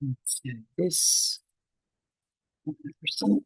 Let's do this 100%.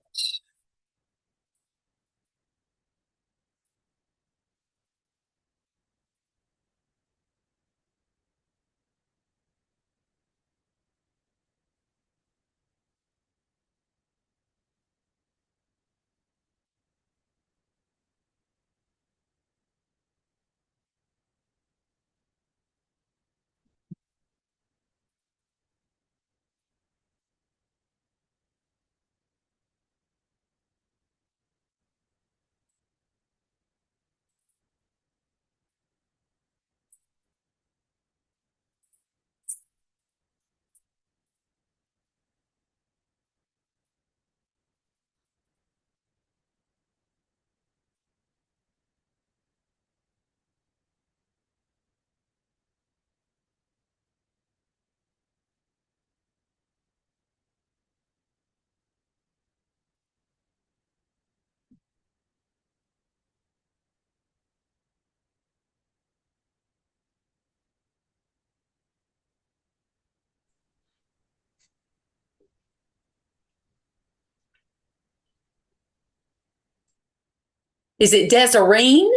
Is it Desireen?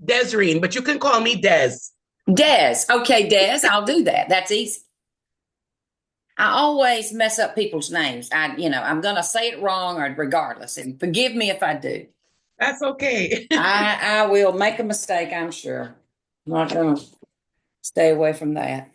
Desireen, but you can call me Des. Des. Okay, Des, I'll do that. That's easy. I always mess up people's names. I'm gonna say it wrong or regardless, and forgive me if I do. That's okay. I will make a mistake, I'm sure. I'm not gonna stay away from that.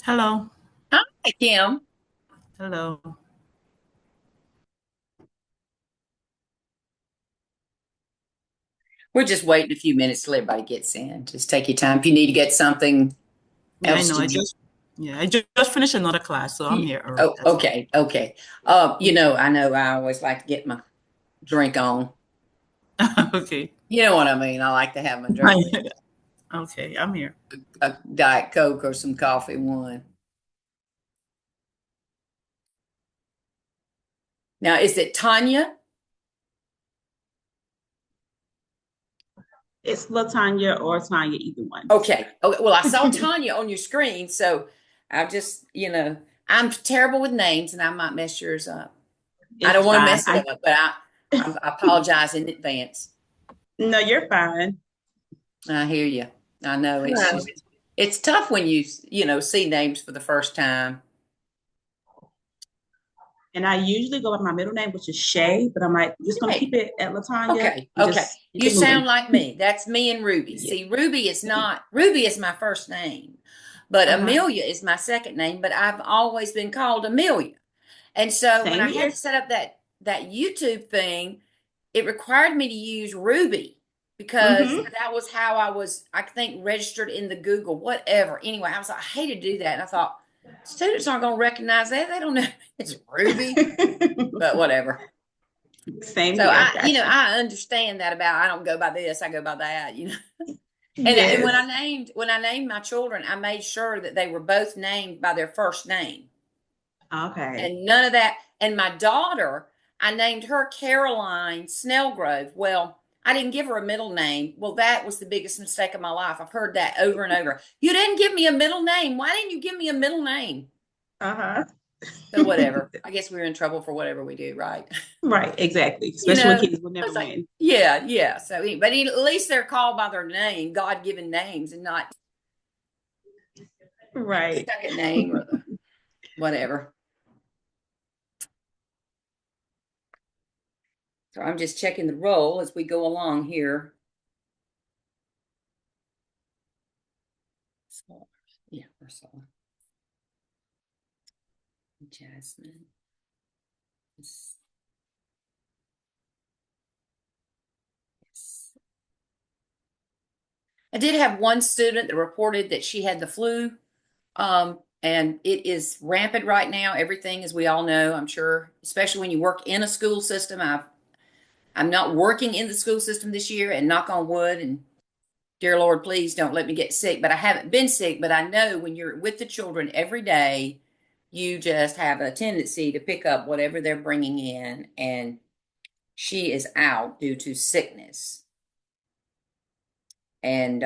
Hello. Hi, Kim. Hello. We're just waiting a few minutes till everybody gets in. Just take your time. If you need to get something Yeah, I else know. to I do. just yeah, I just finished another class, so I'm here already. Oh, That's all. okay, okay. I know I always like to get my drink on. Okay. You know what I mean? I like to have my drink with Okay, I'm here. a Diet Coke or some coffee one. Now, is it Tanya? It's Latanya or Tanya, either one. Okay. Okay. Well, I saw Tanya on your screen, so I just, I'm terrible with names and I might mess yours up. I don't It's want to fine. mess it up, but I apologize in advance. No, you're fine. I hear you. I know Hello. it's tough when you see names for the first time. And I usually go by my middle name, which is Shay, but I'm like, just gonna keep Hey, it at Latanya okay, and okay. just keep You it sound moving. like me. That's me and Ruby. Yeah. See, Ruby is my first name, but Uh-huh. Amelia is my second name, but I've always been called Amelia. And so when Same I had here. to set up that YouTube thing, it required me to use Ruby because Mm-hmm. that was how I think, registered in the Google, whatever. Anyway, I was like, I hate to do that. And I thought, students aren't going to recognize that. They don't know it's Ruby, but whatever. Same So here. Gotcha. I understand that about, I don't go by this, I go by that. And when Yes. I named my children, I made sure that they were both named by their first name. Okay. And none of that. And my daughter, I named her Caroline Snellgrove. Well, I didn't give her a middle name. Well, that was the biggest mistake of my life. I've heard that over and over. You didn't give me a middle name. Why didn't you give me a middle name? Uh-huh. So whatever. I guess we're in trouble for whatever we do, right? Right, exactly. You Especially when know, kids will never it's like, win. yeah, yeah. So, but at least they're called by their name, God-given names, and not Right. second name or the whatever. So I'm just checking the roll as we go along here. Yeah, Ursula. Jasmine. Yes. Yes. I did have one student that reported that she had the flu. And it is rampant right now. Everything, as we all know, I'm sure, especially when you work in a school system. I'm not working in the school system this year, and knock on wood, and dear Lord, please don't let me get sick. But I haven't been sick, but I know when you're with the children every day, you just have a tendency to pick up whatever they're bringing in. And she is out due to sickness. And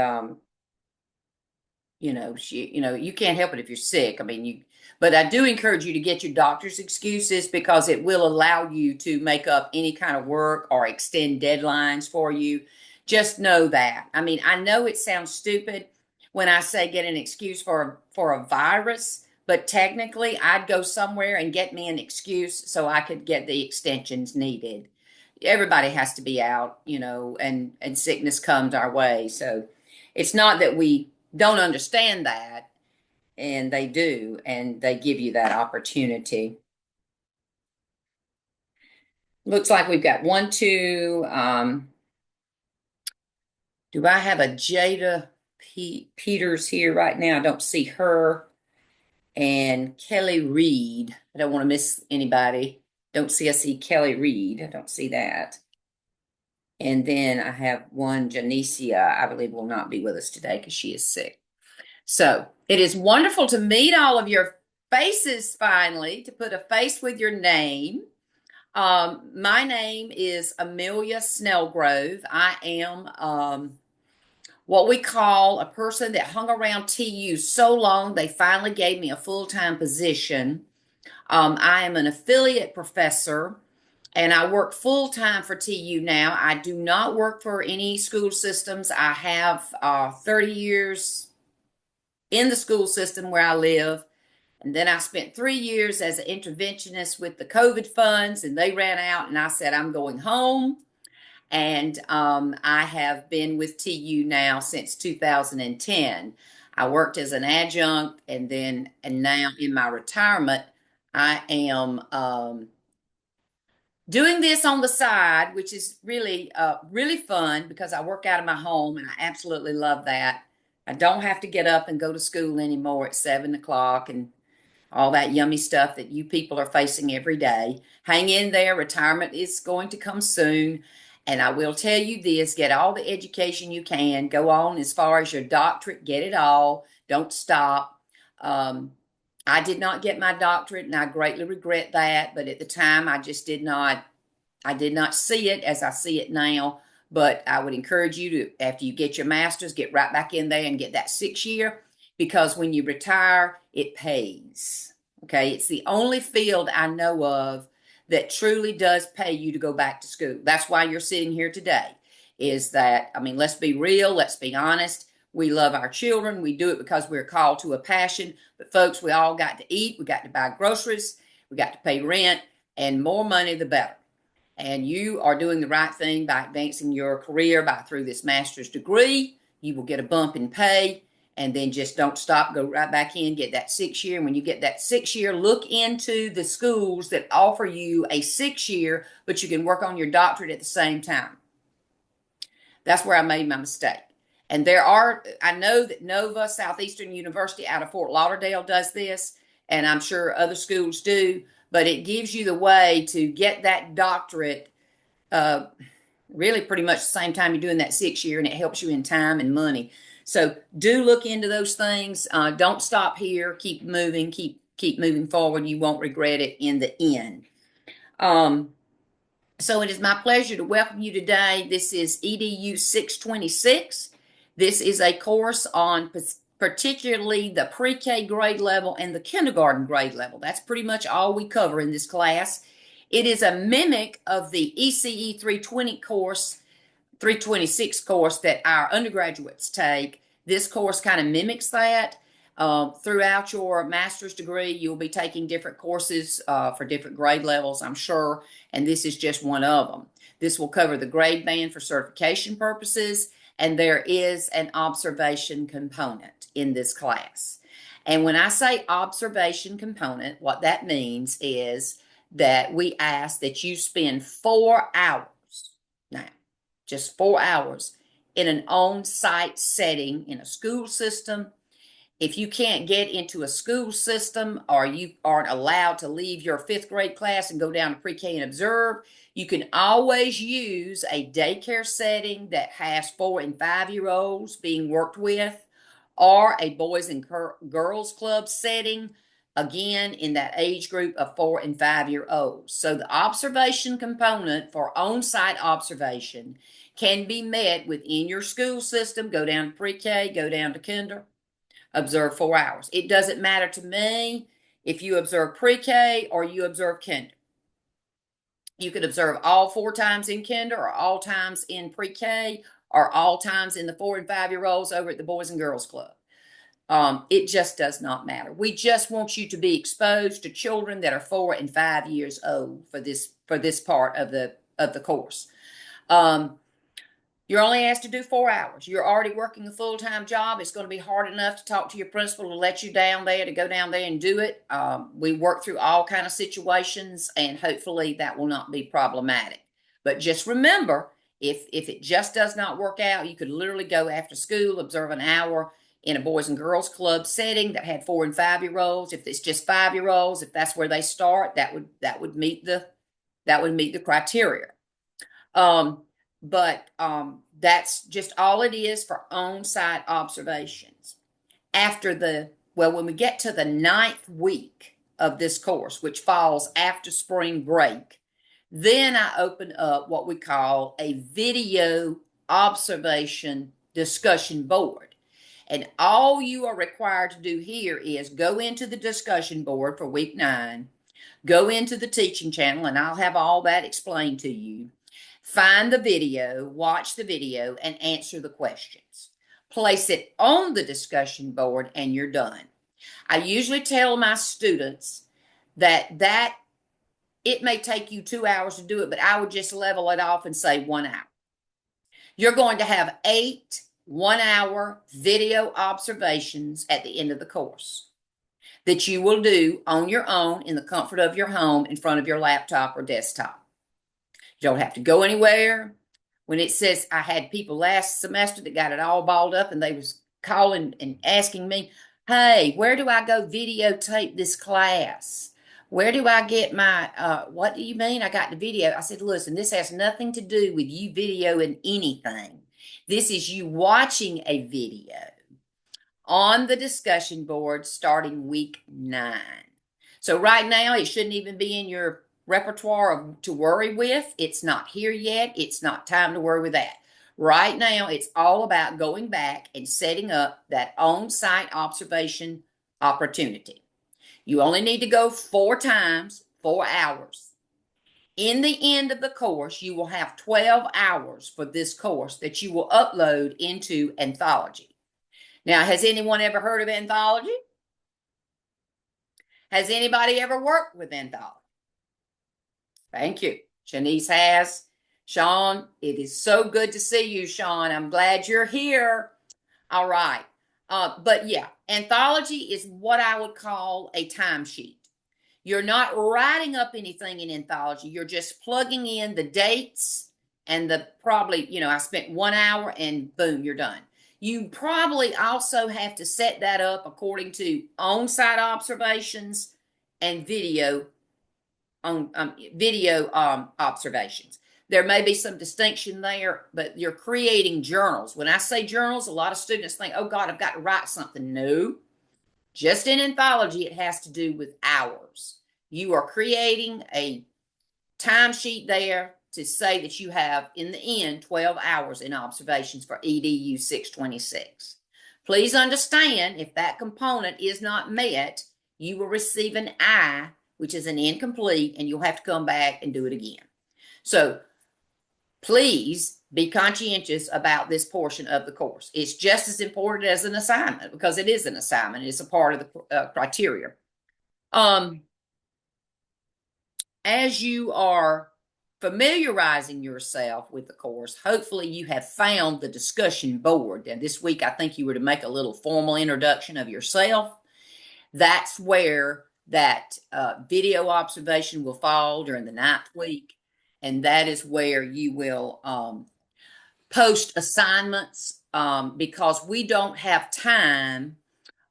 you can't help it if you're sick. I mean, but I do encourage you to get your doctor's excuses, because it will allow you to make up any kind of work or extend deadlines for you. Just know that. I mean, I know it sounds stupid when I say get an excuse for a virus, but technically I'd go somewhere and get me an excuse so I could get the extensions needed. Everybody has to be out, and sickness comes our way. So it's not that we don't understand that, and they do, and they give you that opportunity. Looks like we've got one, two. Do I have a Jada Peters here right now? I don't see her. And Kelly Reed. I don't want to miss anybody. Don't see. I see Kelly Reed. I don't see that. And then I have one, Janicia, I believe will not be with us today because she is sick. So it is wonderful to meet all of your faces finally, to put a face with your name. My name is Amelia Snellgrove. I am what we call a person that hung around TU so long they finally gave me a full-time position. I am an affiliate professor, and I work full-time for TU now. I do not work for any school systems. I have 30 years in the school system where I live. And then I spent 3 years as an interventionist with the COVID funds, and they ran out, and I said, I'm going home. And I have been with TU now since 2010. I worked as an adjunct, and now in my retirement, I am doing this on the side, which is really fun because I work out of my home, and I absolutely love that. I don't have to get up and go to school anymore at 7 o'clock and all that yummy stuff that you people are facing every day. Hang in there. Retirement is going to come soon. And I will tell you this, get all the education you can. Go on as far as your doctorate, get it all. Don't stop. I did not get my doctorate, and I greatly regret that. But at the time, I did not see it as I see it now. But I would encourage you to, after you get your master's, get right back in there and get that 6 year, because when you retire, it pays. Okay. It's the only field I know of that truly does pay you to go back to school. That's why you're sitting here today. Is that, I mean, let's be real, let's be honest. We love our children. We do it because we're called to a passion. But folks, we all got to eat. We got to buy groceries. We got to pay rent, and more money, the better. And you are doing the right thing by advancing your career through this master's degree. You will get a bump in pay, and then just don't stop. Go right back in, get that 6 year. And when you get that 6 year, look into the schools that offer you a 6 year, but you can work on your doctorate at the same time. That's where I made my mistake. And I know that Nova Southeastern University out of Fort Lauderdale does this, and I'm sure other schools do, but it gives you the way to get that doctorate really pretty much the same time you're doing that 6 year, and it helps you in time and money. So do look into those things. Don't stop here. Keep moving. Keep moving forward. You won't regret it in the end. So it is my pleasure to welcome you today. This is EDU 626. This is a course on particularly the pre-K grade level and the kindergarten grade level. That's pretty much all we cover in this class. It is a mimic of the ECE 320 course, 326 course that our undergraduates take. This course kind of mimics that. Throughout your master's degree, you'll be taking different courses for different grade levels, I'm sure, and this is just one of them. This will cover the grade band for certification purposes, and there is an observation component in this class. And when I say observation component, what that means is that we ask that you spend 4 hours, now, just 4 hours, in an on-site setting in a school system. If you can't get into a school system or you aren't allowed to leave your 5th grade class and go down to pre-K and observe, you can always use a daycare setting that has 4 and 5-year-olds being worked with, or a boys and girls club setting, again in that age group of 4 and 5-year-olds. So the observation component for on-site observation can be met within your school system. Go down to pre-K, go down to kinder, observe 4 hours. It doesn't matter to me if you observe pre-K or you observe kinder. You could observe all 4 times in kinder, or all times in pre-K, or all times in the 4 and 5-year-olds over at the Boys and Girls Club. It just does not matter. We just want you to be exposed to children that are 4 and 5 years old for this part of the course. You're only asked to do 4 hours. You're already working a full-time job. It's going to be hard enough to talk to your principal to let you down there, to go down there and do it. We work through all kind of situations, and hopefully that will not be problematic. But just remember, if it just does not work out, you could literally go after school, observe an hour in a Boys and Girls Club setting that had 4 and 5-year-olds. If it's just 5-year-olds, if that's where they start, that would meet the criteria. But that's just all it is for on-site observations. When we get to the 9th week of this course, which falls after spring break, then I open up what we call a video observation discussion board. And all you are required to do here is go into the discussion board for week 9, go into the teaching channel, and I'll have all that explained to you. Find the video, watch the video, and answer the questions. Place it on the discussion board, and you're done. I usually tell my students that it may take you 2 hours to do it, but I would just level it off and say 1 hour. You're going to have 8 one-hour video observations at the end of the course that you will do on your own in the comfort of your home in front of your laptop or desktop. You don't have to go anywhere. When it says, I had people last semester that got it all balled up and they was calling and asking me, hey, where do I go videotape this class? Where do I get my, what do you mean I got the video? I said, listen, this has nothing to do with you videoing anything. This is you watching a video on the discussion board starting week 9. So right now, it shouldn't even be in your repertoire to worry with. It's not here yet. It's not time to worry with that. Right now, it's all about going back and setting up that on-site observation opportunity. You only need to go 4 times, 4 hours. In the end of the course, you will have 12 hours for this course that you will upload into Anthology. Now, has anyone ever heard of Anthology? Has anybody ever worked with Anthology? Thank you. Shanice has. Sean, it is so good to see you, Sean. I'm glad you're here. All right. But yeah, Anthology is what I would call a timesheet. You're not writing up anything in Anthology. You're just plugging in the dates and I spent 1 hour and boom, you're done. You probably also have to set that up according to on-site observations and video observations. There may be some distinction there, but you're creating journals. When I say journals, a lot of students think, oh God, I've got to write something. No, just in Anthology, it has to do with hours. You are creating a timesheet there to say that you have, in the end, 12 hours in observations for EDU 626. Please understand, if that component is not met, you will receive an I, which is an incomplete, and you'll have to come back and do it again. So please be conscientious about this portion of the course. It's just as important as an assignment, because it is an assignment. It's a part of the criteria. As you are familiarizing yourself with the course, hopefully you have found the discussion board. And this week, I think you were to make a little formal introduction of yourself. That's where that video observation will fall during the 9th week. And that is where you will post assignments, because we don't have time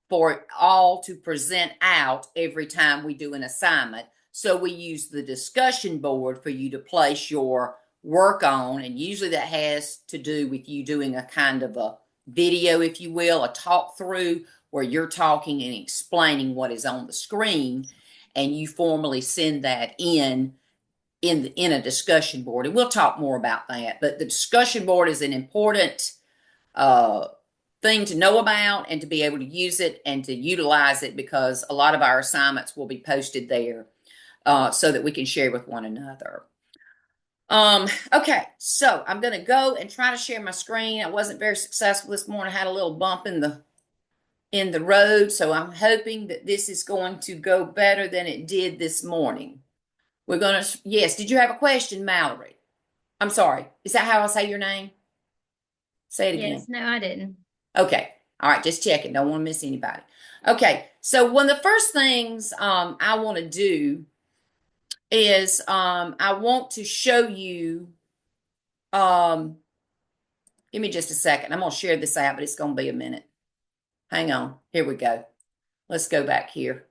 for it all to present out every time we do an assignment. So we use the discussion board for you to place your work on. And usually that has to do with you doing a kind of a video, if you will, a talk through where you're talking and explaining what is on the screen. And you formally send that in a discussion board. And we'll talk more about that. But the discussion board is an important thing to know about and to be able to use it and to utilize it, because a lot of our assignments will be posted there so that we can share with one another. Okay, so I'm going to go and try to share my screen. I wasn't very successful this morning. I had a little bump in the road, so I'm hoping that this is going to go better than it did this morning. We're going to, yes, did you have a question, Mallory? I'm sorry. Is that how I say your name? Say it again. Yes, no, I didn't. Okay. All right. Just checking. Don't want to miss anybody. Okay. So one of the first things I want to do is I want to show you, give me just a second. I'm going to share this out, but it's going to be a minute. Hang on. Here we go. Let's go back here.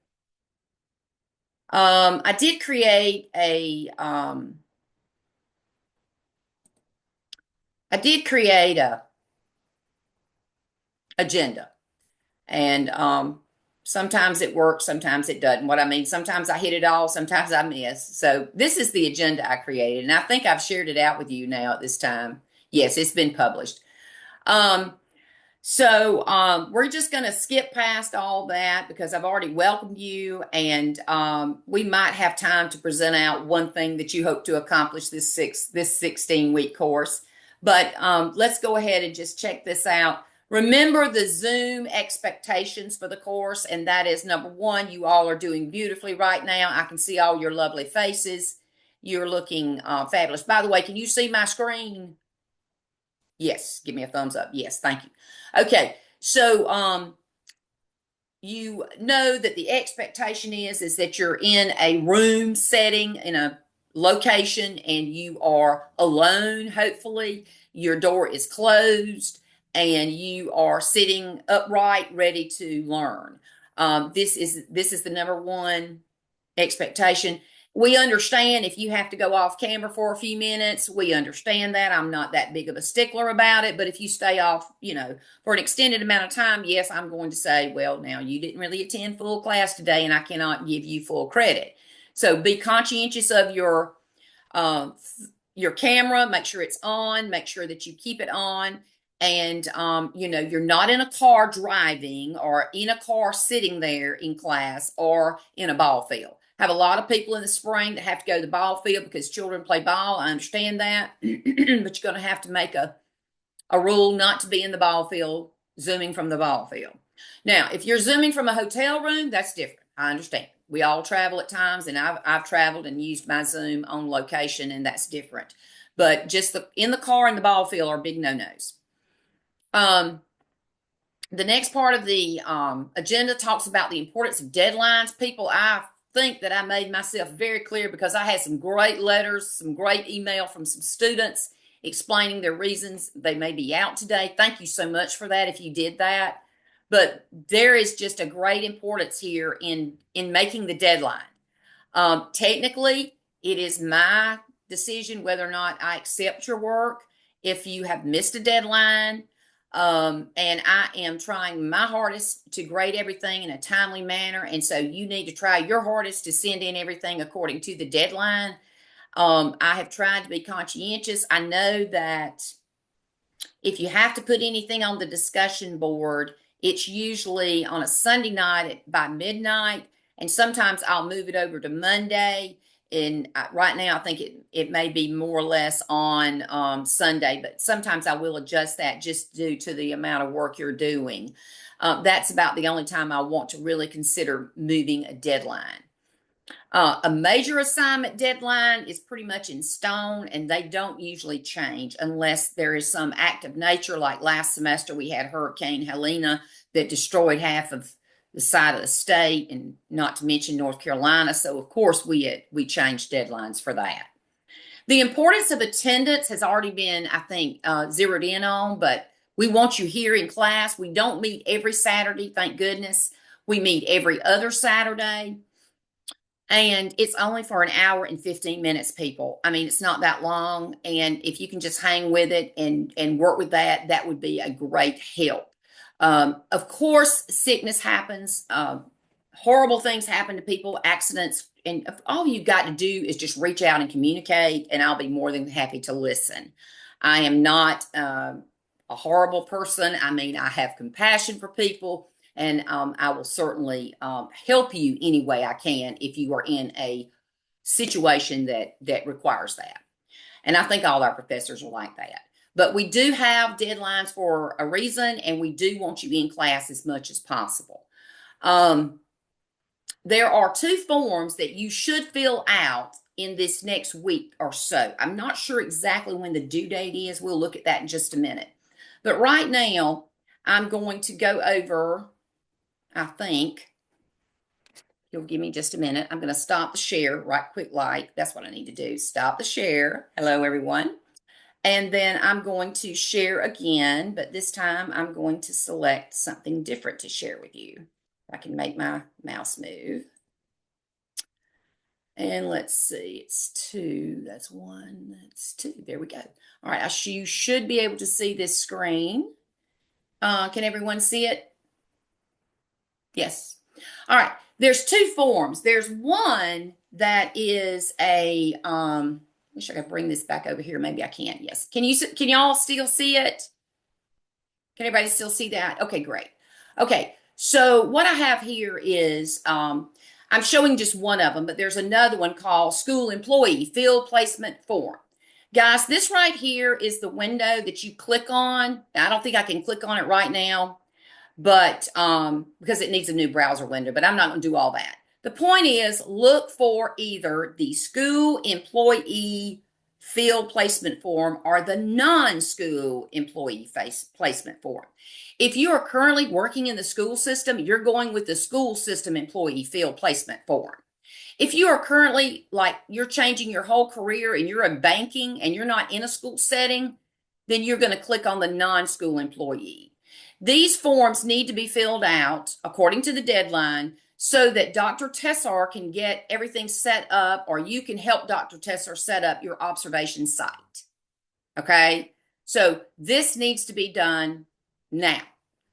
I did create a, agenda, and sometimes it works, sometimes it doesn't. What I mean, sometimes I hit it all, sometimes I miss. So this is the agenda I created, and I think I've shared it out with you now at this time. Yes, it's been published. So we're just going to skip past all that because I've already welcomed you, and we might have time to present out one thing that you hope to accomplish this 16-week course. But let's go ahead and just check this out. Remember the Zoom expectations for the course, and that is, number one, you all are doing beautifully right now. I can see all your lovely faces. You're looking fabulous. By the way, can you see my screen? Yes, give me a thumbs up. Yes, thank you. Okay, so you know that the expectation is that you're in a room setting, in a location, and you are alone, hopefully. Your door is closed, and you are sitting upright, ready to learn. This is the number one expectation. We understand if you have to go off camera for a few minutes. We understand that. I'm not that big of a stickler about it. But if you stay off, for an extended amount of time, yes, I'm going to say, well, now you didn't really attend full class today, and I cannot give you full credit. So be conscientious of your camera. Make sure it's on. Make sure that you keep it on. And, you're not in a car driving or in a car sitting there in class or in a ball field. Have a lot of people in the spring that have to go to the ball field because children play ball. I understand that. But you're going to have to make a rule not to be in the ball field, zooming from the ball field. Now, if you're zooming from a hotel room, that's different. I understand. We all travel at times, and I've traveled and used my Zoom on location, and that's different. But just in the car and the ball field are big no-nos. The next part of the agenda talks about the importance of deadlines. People, I think that I made myself very clear because I had some great letters, some great email from some students explaining their reasons they may be out today. Thank you so much for that if you did that. But there is just a great importance here in making the deadline. Technically, it is my decision whether or not I accept your work. If you have missed a deadline, and I am trying my hardest to grade everything in a timely manner. And so you need to try your hardest to send in everything according to the deadline. I have tried to be conscientious. I know that if you have to put anything on the discussion board, It's usually on a Sunday night by midnight, and sometimes I'll move it over to Monday. And right now, I think it may be more or less on Sunday, but sometimes I will adjust that just due to the amount of work you're doing. That's about the only time I want to really consider moving a deadline. A major assignment deadline is pretty much in stone, and they don't usually change unless there is some act of nature. Like last semester, we had Hurricane Helena that destroyed half of the side of the state, and not to mention North Carolina. So, of course, we changed deadlines for that. The importance of attendance has already been, I think, zeroed in on, but we want you here in class. We don't meet every Saturday, thank goodness. We meet every other Saturday. And it's only for an hour and 15 minutes, people. I mean, it's not that long. And if you can just hang with it and work with that, that would be a great help. Of course, sickness happens. Horrible things happen to people, accidents. And all you've got to do is just reach out and communicate, and I'll be more than happy to listen. I am not a horrible person. I mean, I have compassion for people. And I will certainly help you any way I can if you are in a situation that requires that. And I think all our professors are like that. But we do have deadlines for a reason, and we do want you in class as much as possible. There are 2 forms that you should fill out in this next week or so. I'm not sure exactly when the due date is. We'll look at that in just a minute. But right now, I'm going to go over... I think you'll give me just a minute. I'm going to stop the share right quick like. That's what I need to do. Stop the share. Hello, everyone. And then I'm going to share again, but this time I'm going to select something different to share with you. I can make my mouse move. And let's see, it's 2, that's 1, that's 2. There we go. All right, you should be able to see this screen. Can everyone see it? Yes. All right. There's 2 forms. There's one that is a, wish I could bring this back over here. Maybe I can't. Yes. Can y'all still see it? Can everybody still see that? Okay, great. Okay. So what I have here is, I'm showing just one of them, but there's another one called School Employee Field Placement Form. Guys, this right here is the window that you click on. I don't think I can click on it right now, but because it needs a new browser window, but I'm not going to do all that. The point is, look for either the School Employee Field Placement Form or the Non-School Employee Placement Form. If you are currently working in the school system, you're going with the School System Employee Field Placement Form. If you are currently, like, you're changing your whole career and you're a banking and you're not in a school setting, then you're going to click on the Non-School Employee. These forms need to be filled out according to the deadline so that Dr. Tessar can get everything set up, or you can help Dr. Tessar set up your observation site. Okay? So this needs to be done now.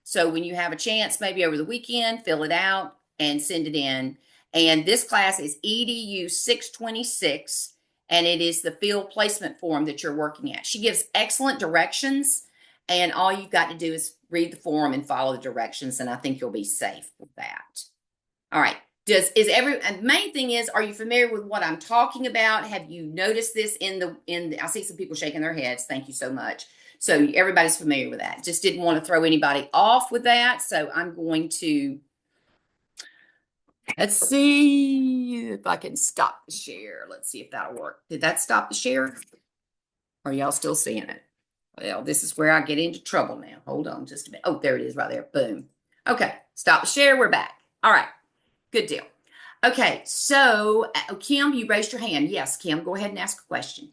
So when you have a chance, maybe over the weekend, fill it out and send it in. And this class is EDU626, and it is the field placement form that you're working at. She gives excellent directions, and all you've got to do is read the form and follow the directions, and I think you'll be safe with that. All right. And the main thing is, are you familiar with what I'm talking about? Have you noticed this in the I see some people shaking their heads. Thank you so much. So everybody's familiar with that. Just didn't want to throw anybody off with that. So I'm going to, let's see if I can stop the share. Let's see if that'll work. Did that stop the share? Are y'all still seeing it? Well, this is where I get into trouble now. Hold on just a minute. Oh, there it is right there. Boom. Okay. Stop the share. We're back. All right. Good deal. Okay. So, Kim, you raised your hand. Yes, Kim, go ahead and ask a question.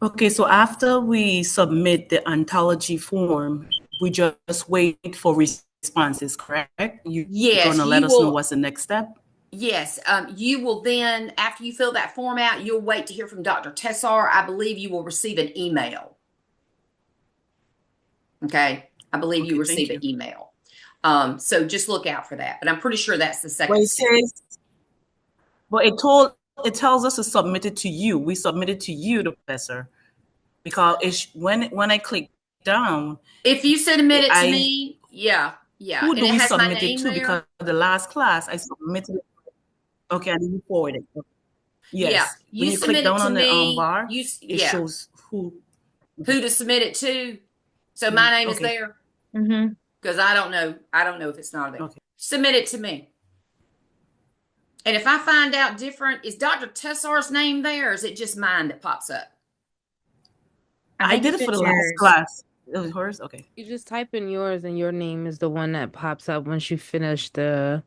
Okay, so after we submit the ontology form, we just wait for responses, correct? You're going to let us know what's the next step? Yes, you will then, after you fill that form out, you'll wait to hear from Dr. Tessar. I believe you will receive an email. Okay, I believe you receive an email. So just look out for that. But I'm pretty sure that's the second step. Well, it tells us to submit it to you. We submit it to you, the professor, because when I click down, If you submit it to I me, yeah, yeah, who and do it we has my submit it name to? there. Because the last class I submitted. Okay, and you forward it. Yeah, Yes. When you you click submit it down to on the me. bar, it Yeah, shows who. who to submit it to. So my name is Okay. there Mm-hmm. because I don't know. I don't know if it's not there. Okay. Submit it to me. And if I find out different, is Dr. Tessar's name there, or is it just mine that pops up? I think did you it for put the last yours. class. It was hers? Okay. You just type in yours, and your name is the one that pops up once you finish the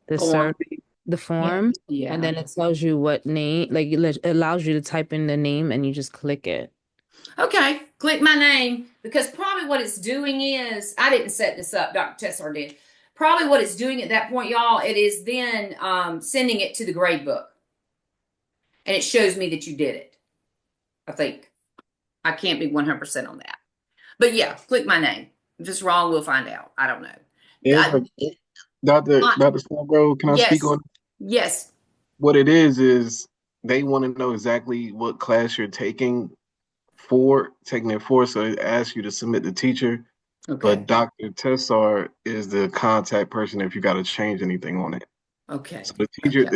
Form. survey, the form, Yeah. and then it tells you what name, like it allows you to type in the name, and you just click it. Okay, click my name because probably what it's doing is I didn't set this up. Dr. Tessar did. Probably what it's doing at that point, y'all, it is then sending it to the grade book, and it shows me that you did it. I think I can't be 100% on that, but yeah, click my name. If it's wrong, we'll find out. I don't know. Yeah, Dr. Scarborough, can I speak Yes, on yes. what it is they want to know exactly what class you're taking it for, so it asks you to submit the teacher. Okay. But Dr. Tessar is the contact person if you got to change anything on it. Okay. So the teacher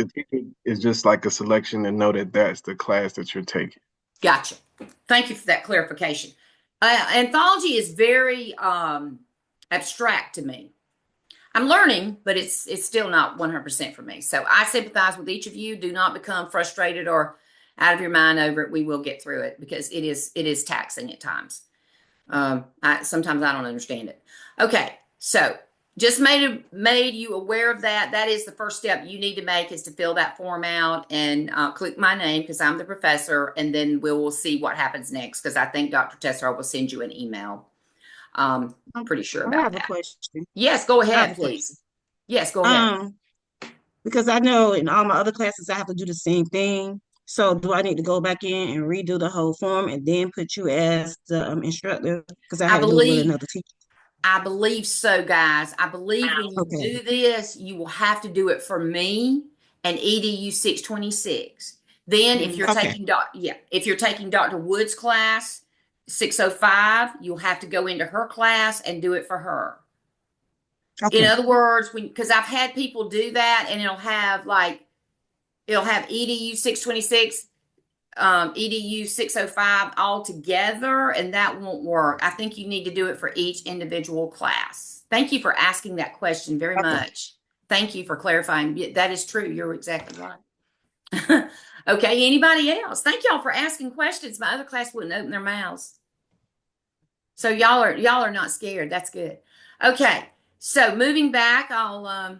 is just like a selection and know that that's the class that you're taking. Gotcha. Thank you for that clarification. Anthology is very abstract to me. I'm learning, but it's still not 100% for me. So I sympathize with each of you. Do not become frustrated or out of your mind over it. We will get through it because it is taxing at times. Sometimes I don't understand it. Okay, so just made you aware of that. That is the first step you need to make is to fill that form out and click my name because I'm the professor, and then we'll see what happens next because I think Dr. Tessar will send you an email. I'm pretty sure about I have that. a question. Yes, go ahead, please. Yes, go ahead. Because I know in all my other classes I have to do the same thing. So do I need to go back in and redo the whole form and then put you as the instructor? Because I had to do it with another teacher. I believe so, guys. I believe when you do this, you will have to do it for me and EDU626. Then if you're taking if you're taking Dr. Wood's class, 605, you'll have to go into her class and do it for her. Okay. In other words, because I've had people do that and it'll have EDU626, EDU605 all together, and that won't work. I think you need to do it for each individual class. Thank you for asking that question very much. Thank you for clarifying. That is true. You're exactly right. Okay, anybody else? Thank y'all for asking questions. My other class wouldn't open their mouths. So y'all are not scared. That's good. Okay, so moving back, I'll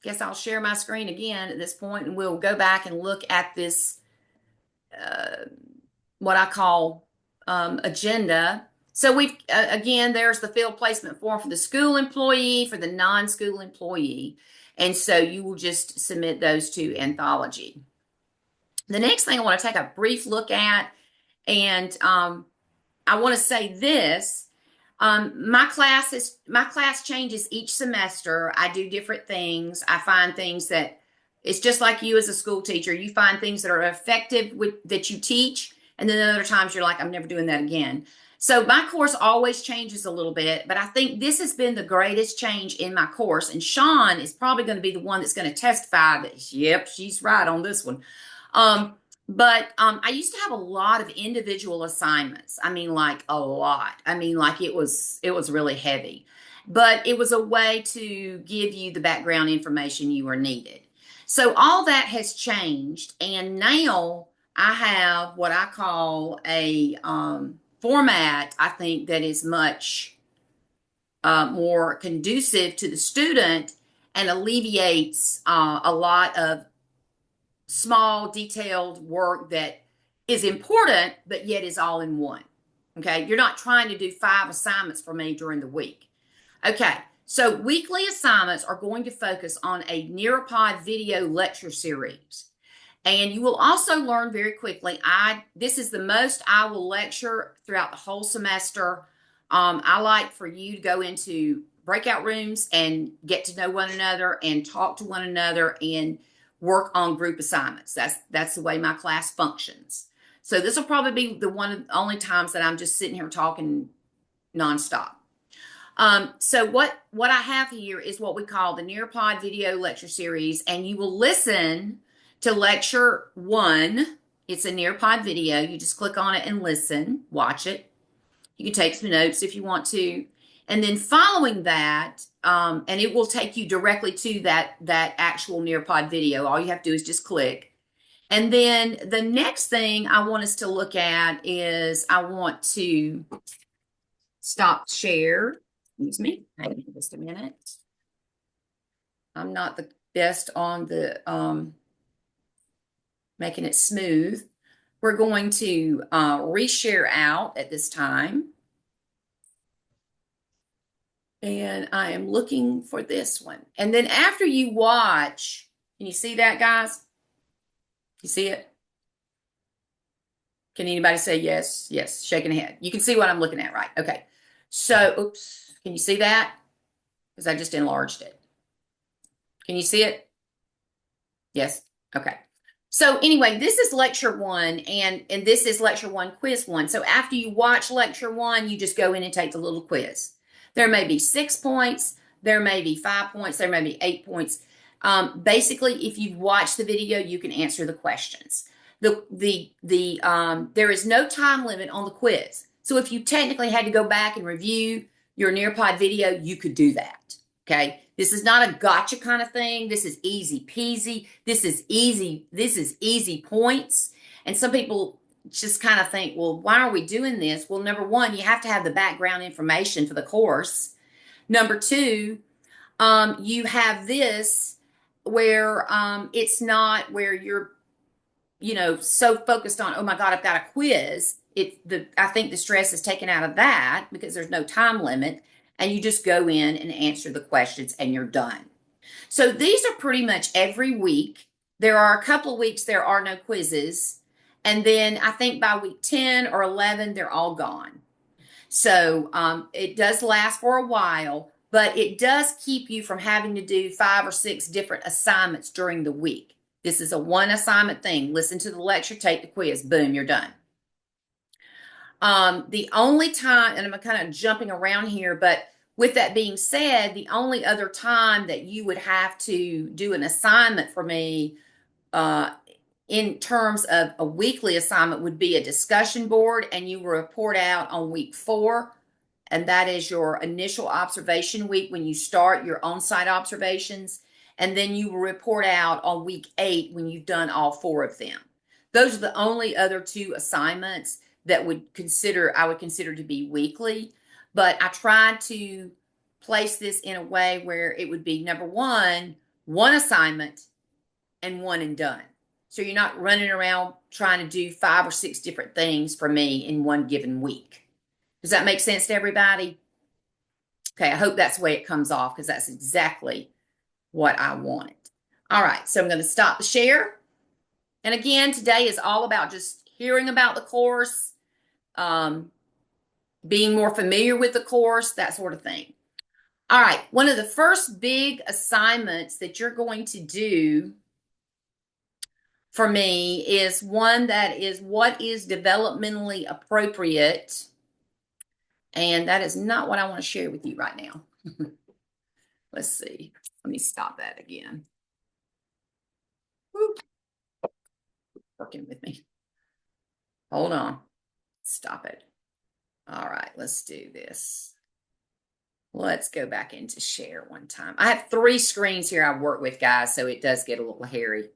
guess I'll share my screen again at this point, and we'll go back and look at this what I call agenda. So we've again, there's the field placement form for the school employee, for the non-school employee, and so you will just submit those to Anthology. The next thing I want to take a brief look at, and I want to say this. My class changes each semester. I do different things. I find things that it's just like you as a school teacher. You find things that are effective that you teach, and then other times you're like, I'm never doing that again. So my course always changes a little bit, but I think this has been the greatest change in my course. And Sean is probably going to be the one that's going to testify that, yep, she's right on this one. But I used to have a lot of individual assignments. I mean, like a lot. I mean, like it was really heavy. But it was a way to give you the background information you were needed. So all that has changed, and now I have what I call a format, I think, that is much more conducive to the student and alleviates a lot of small, detailed work that is important, but yet is all in one. Okay, you're not trying to do 5 assignments for me during the week. Okay, so weekly assignments are going to focus on a Nearopod video lecture series. And you will also learn very quickly, this is the most I will lecture throughout the whole semester. I like for you to go into breakout rooms and get to know one another and talk to one another and work on group assignments. That's the way my class functions. So this will probably be the only times that I'm just sitting here talking nonstop. So what I have here is what we call the Nearpod video lecture series, and you will listen to lecture 1. It's a Nearpod video. You just click on it and listen, watch it. You can take some notes if you want to. And then following that, and it will take you directly to that actual Nearpod video. All you have to do is just click. And then the next thing I want us to look at is I want to stop share. Excuse me. Hang on just a minute. I'm not the best on the making it smooth. We're going to reshare out at this time. And I am looking for this one. And then after you watch, can you see that, guys? You see it? Can anybody say yes? Yes, shaking a head. You can see what I'm looking at, right? Okay. So, oops, can you see that? Because I just enlarged it. Can you see it? Yes? Okay. So anyway, this is lecture 1, and this is lecture 1, quiz 1. So after you watch lecture 1, you just go in and take the little quiz. There may be 6 points, there may be 5 points, there may be 8 points. Basically, if you've watched the video, you can answer the questions. There is no time limit on the quiz. So if you technically had to go back and review your Nearpod video, you could do that. Okay. This is not a gotcha kind of thing. This is easy peasy. This is easy points. And some people just kind of think, well, why are we doing this? Well, number 1, you have to have the background information for the course. Number 2, you have this where it's not where you're, so focused on, oh my God, I've got a quiz. I think the stress is taken out of that because there's no time limit, and you just go in and answer the questions and you're done. So these are pretty much every week. There are a couple of weeks there are no quizzes. And then I think by week 10 or 11, they're all gone. So it does last for a while, but it does keep you from having to do 5 or 6 different assignments during the week. This is a one assignment thing. Listen to the lecture, take the quiz, boom, you're done. The only time, and I'm kind of jumping around here, but with that being said, the only other time that you would have to do an assignment for me in terms of a weekly assignment would be a discussion board, and you will report out on week 4, and that is your initial observation week when you start your on-site observations, and then you will report out on week 8 when you've done all 4 of them. Those are the only other 2 assignments that I would consider to be weekly, but I tried to place this in a way where it would be number 1 assignment and 1 and done. So you're not running around trying to do 5 or 6 different things for me in one given week. Does that make sense to everybody? Okay, I hope that's the way it comes off, because that's exactly what I wanted. All right, so I'm going to stop the share. And again, today is all about just hearing about the course, being more familiar with the course, that sort of thing. All right, one of the first big assignments that you're going to do for me is one that is what is developmentally appropriate. And that is not what I want to share with you right now. Let's see. Let me stop that again. Woo. Working with me. Hold on. Stop it. All right, let's do this. Let's go back into share one time. I have 3 screens here I work with, guys, so it does get a little hairy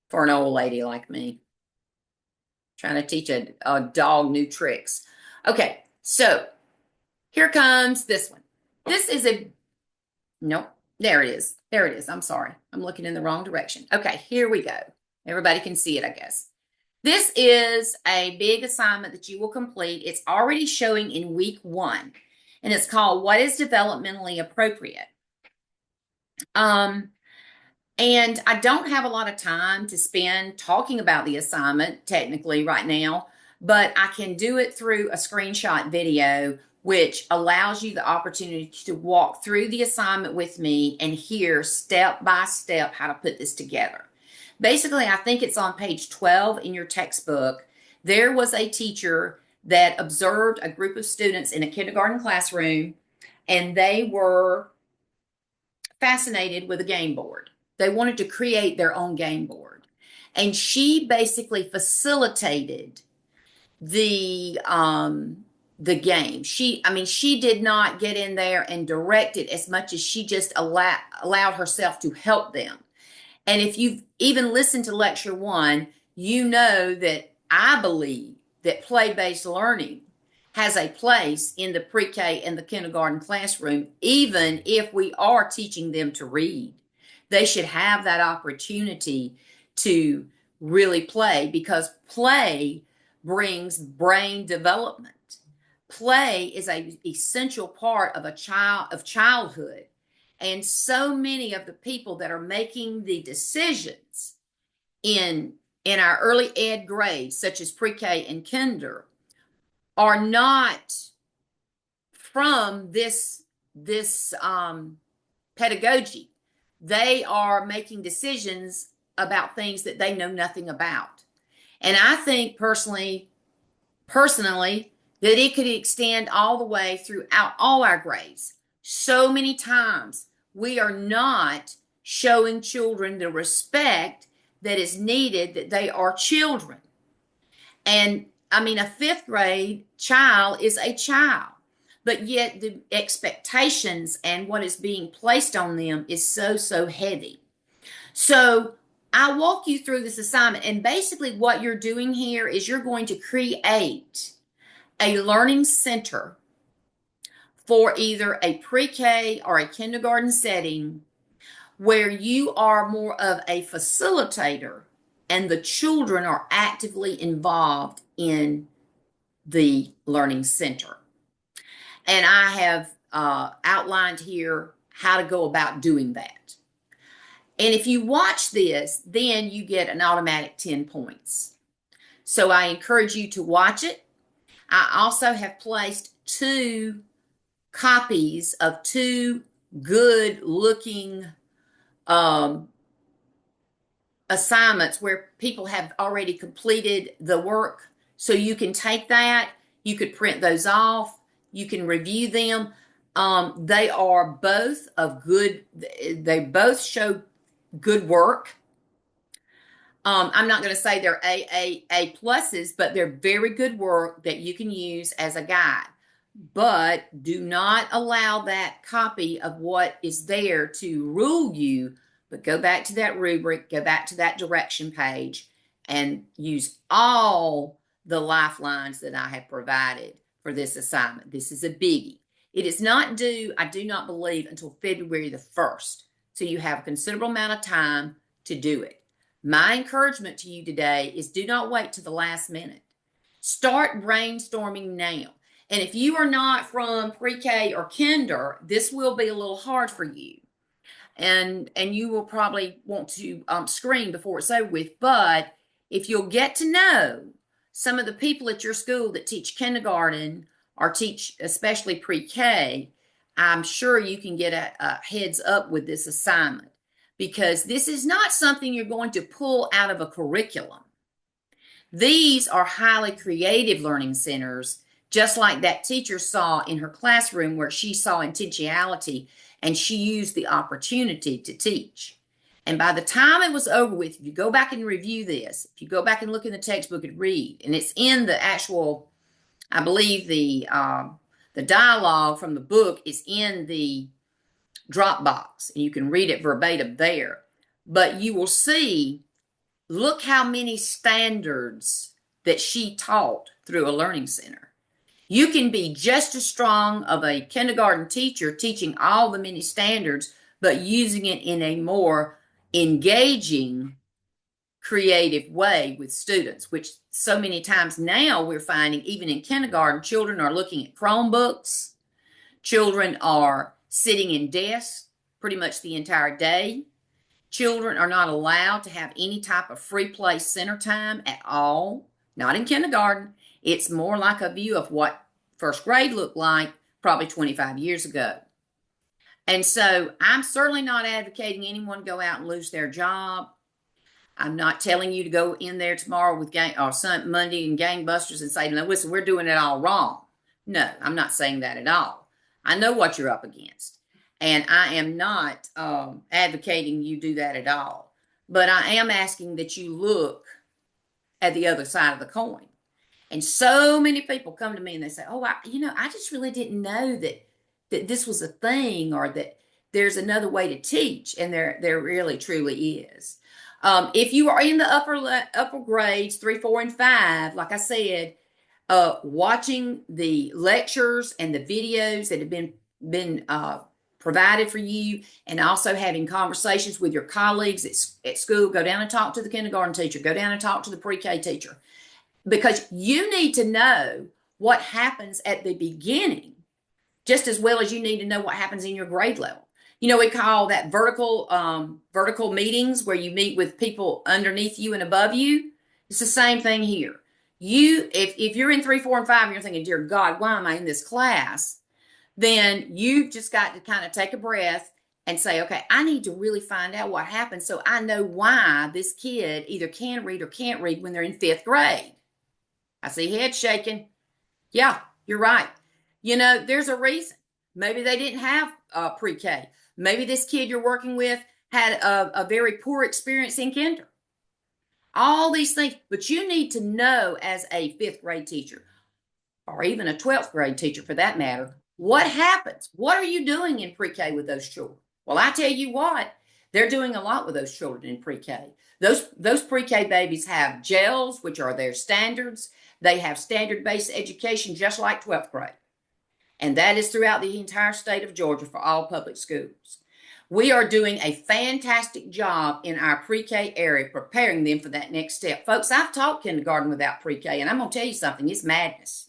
for an old lady like me. Trying to teach a dog new tricks. Okay, so here comes this one. This is nope, there it is. There it is. I'm sorry. I'm looking in the wrong direction. Okay, here we go. Everybody can see it, I guess. This is a big assignment that you will complete. It's already showing in week 1, and it's called What is Developmentally Appropriate? And I don't have a lot of time to spend talking about the assignment technically right now, but I can do it through a screenshot video, which allows you the opportunity to walk through the assignment with me and hear step by step how to put this together. Basically, I think it's on page 12 in your textbook. There was a teacher that observed a group of students in a kindergarten classroom, and they were fascinated with a game board. They wanted to create their own game board. And she basically facilitated the game. She did not get in there and direct it as much as she just allowed herself to help them. And if you've even listened to lecture 1, you know that I believe that play-based learning has a place in the pre-K and the kindergarten classroom, even if we are teaching them to read. They should have that opportunity to really play, because play brings brain development. Play is an essential part of childhood. And so many of the people that are making the decisions in our early ed grades, such as pre-K and kinder, are not from this pedagogy. They are making decisions about things that they know nothing about. And I think personally, that it could extend all the way throughout all our grades. So many times we are not showing children the respect that is needed, that they are children. And a 5th grade child is a child, but yet the expectations and what is being placed on them is so heavy. So I walk you through this assignment, and basically what you're doing here is you're going to create a learning center for either a pre-K or a kindergarten setting, where you are more of a facilitator and the children are actively involved in the learning center. And I have outlined here how to go about doing that. And if you watch this, then you get an automatic 10 points. So I encourage you to watch it. I also have placed 2 copies of 2 good looking assignments where people have already completed the work. So you can take that, you could print those off, you can review them. They are both they both show good work. I'm not going to say they're A pluses, but they're very good work that you can use as a guide. But do not allow that copy of what is there to rule you, but go back to that rubric, go back to that direction page, and use all the lifelines that I have provided for this assignment. This is a biggie. It is not due, I do not believe, until February the 1st. So you have a considerable amount of time to do it. My encouragement to you today is do not wait to the last minute. Start brainstorming now. And if you are not from pre-K or kinder, this will be a little hard for you. And you will probably want to scream before it's over with. But if you'll get to know some of the people at your school that teach kindergarten or teach especially pre-K, I'm sure you can get a heads up with this assignment, because this is not something you're going to pull out of a curriculum. These are highly creative learning centers, just like that teacher saw in her classroom, where she saw intentionality and she used the opportunity to teach. And by the time it was over with, if you go back and review this, if you go back and look in the textbook and read, and it's in the actual, I believe the dialogue from the book is in the Dropbox, and you can read it verbatim there. But you will see, look how many standards that she taught through a learning center. You can be just as strong of a kindergarten teacher teaching all the many standards, but using it in a more engaging, creative way with students, which so many times now we're finding, even in kindergarten, children are looking at Chromebooks. Children are sitting in desks pretty much the entire day. Children are not allowed to have any type of free play center time at all. Not in kindergarten. It's more like a view of what first grade looked like probably 25 years ago. And so I'm certainly not advocating anyone go out and lose their job. I'm not telling you to go in there tomorrow with Monday and gangbusters and say, no, listen, we're doing it all wrong. No, I'm not saying that at all. I know what you're up against. And I am not advocating you do that at all. But I am asking that you look at the other side of the coin. And so many people come to me and they say, oh, I just really didn't know that this was a thing, or that there's another way to teach. And there really, truly is. If you are in the upper grades, 3, 4, and 5, like I said, watching the lectures and the videos that have been provided for you, and also having conversations with your colleagues at school. Go down and talk to the kindergarten teacher. Go down and talk to the pre-K teacher, because you need to know what happens at the beginning just as well as you need to know what happens in your grade level. We call that vertical meetings, where you meet with people underneath you and above you. It's the same thing here. If you're in 3, 4, and 5, and you're thinking, dear God, why am I in this class? Then you've just got to kind of take a breath and say, okay, I need to really find out what happened, so I know why this kid either can read or can't read when they're in 5th grade. I see head shaking. Yeah, you're right. There's a reason. Maybe they didn't have pre-K. Maybe this kid you're working with had a very poor experience in kinder. All these things, but you need to know, as a 5th grade teacher, or even a 12th grade teacher for that matter, what happens? What are you doing in pre-K with those children? Well, I tell you what, they're doing a lot with those children in pre-K. Those pre-K babies have GELs, which are their standards. They have standard-based education just like 12th grade. And that is throughout the entire state of Georgia for all public schools. We are doing a fantastic job in our pre-K area, preparing them for that next step. Folks, I've taught kindergarten without pre-K, and I'm going to tell you something, it's madness.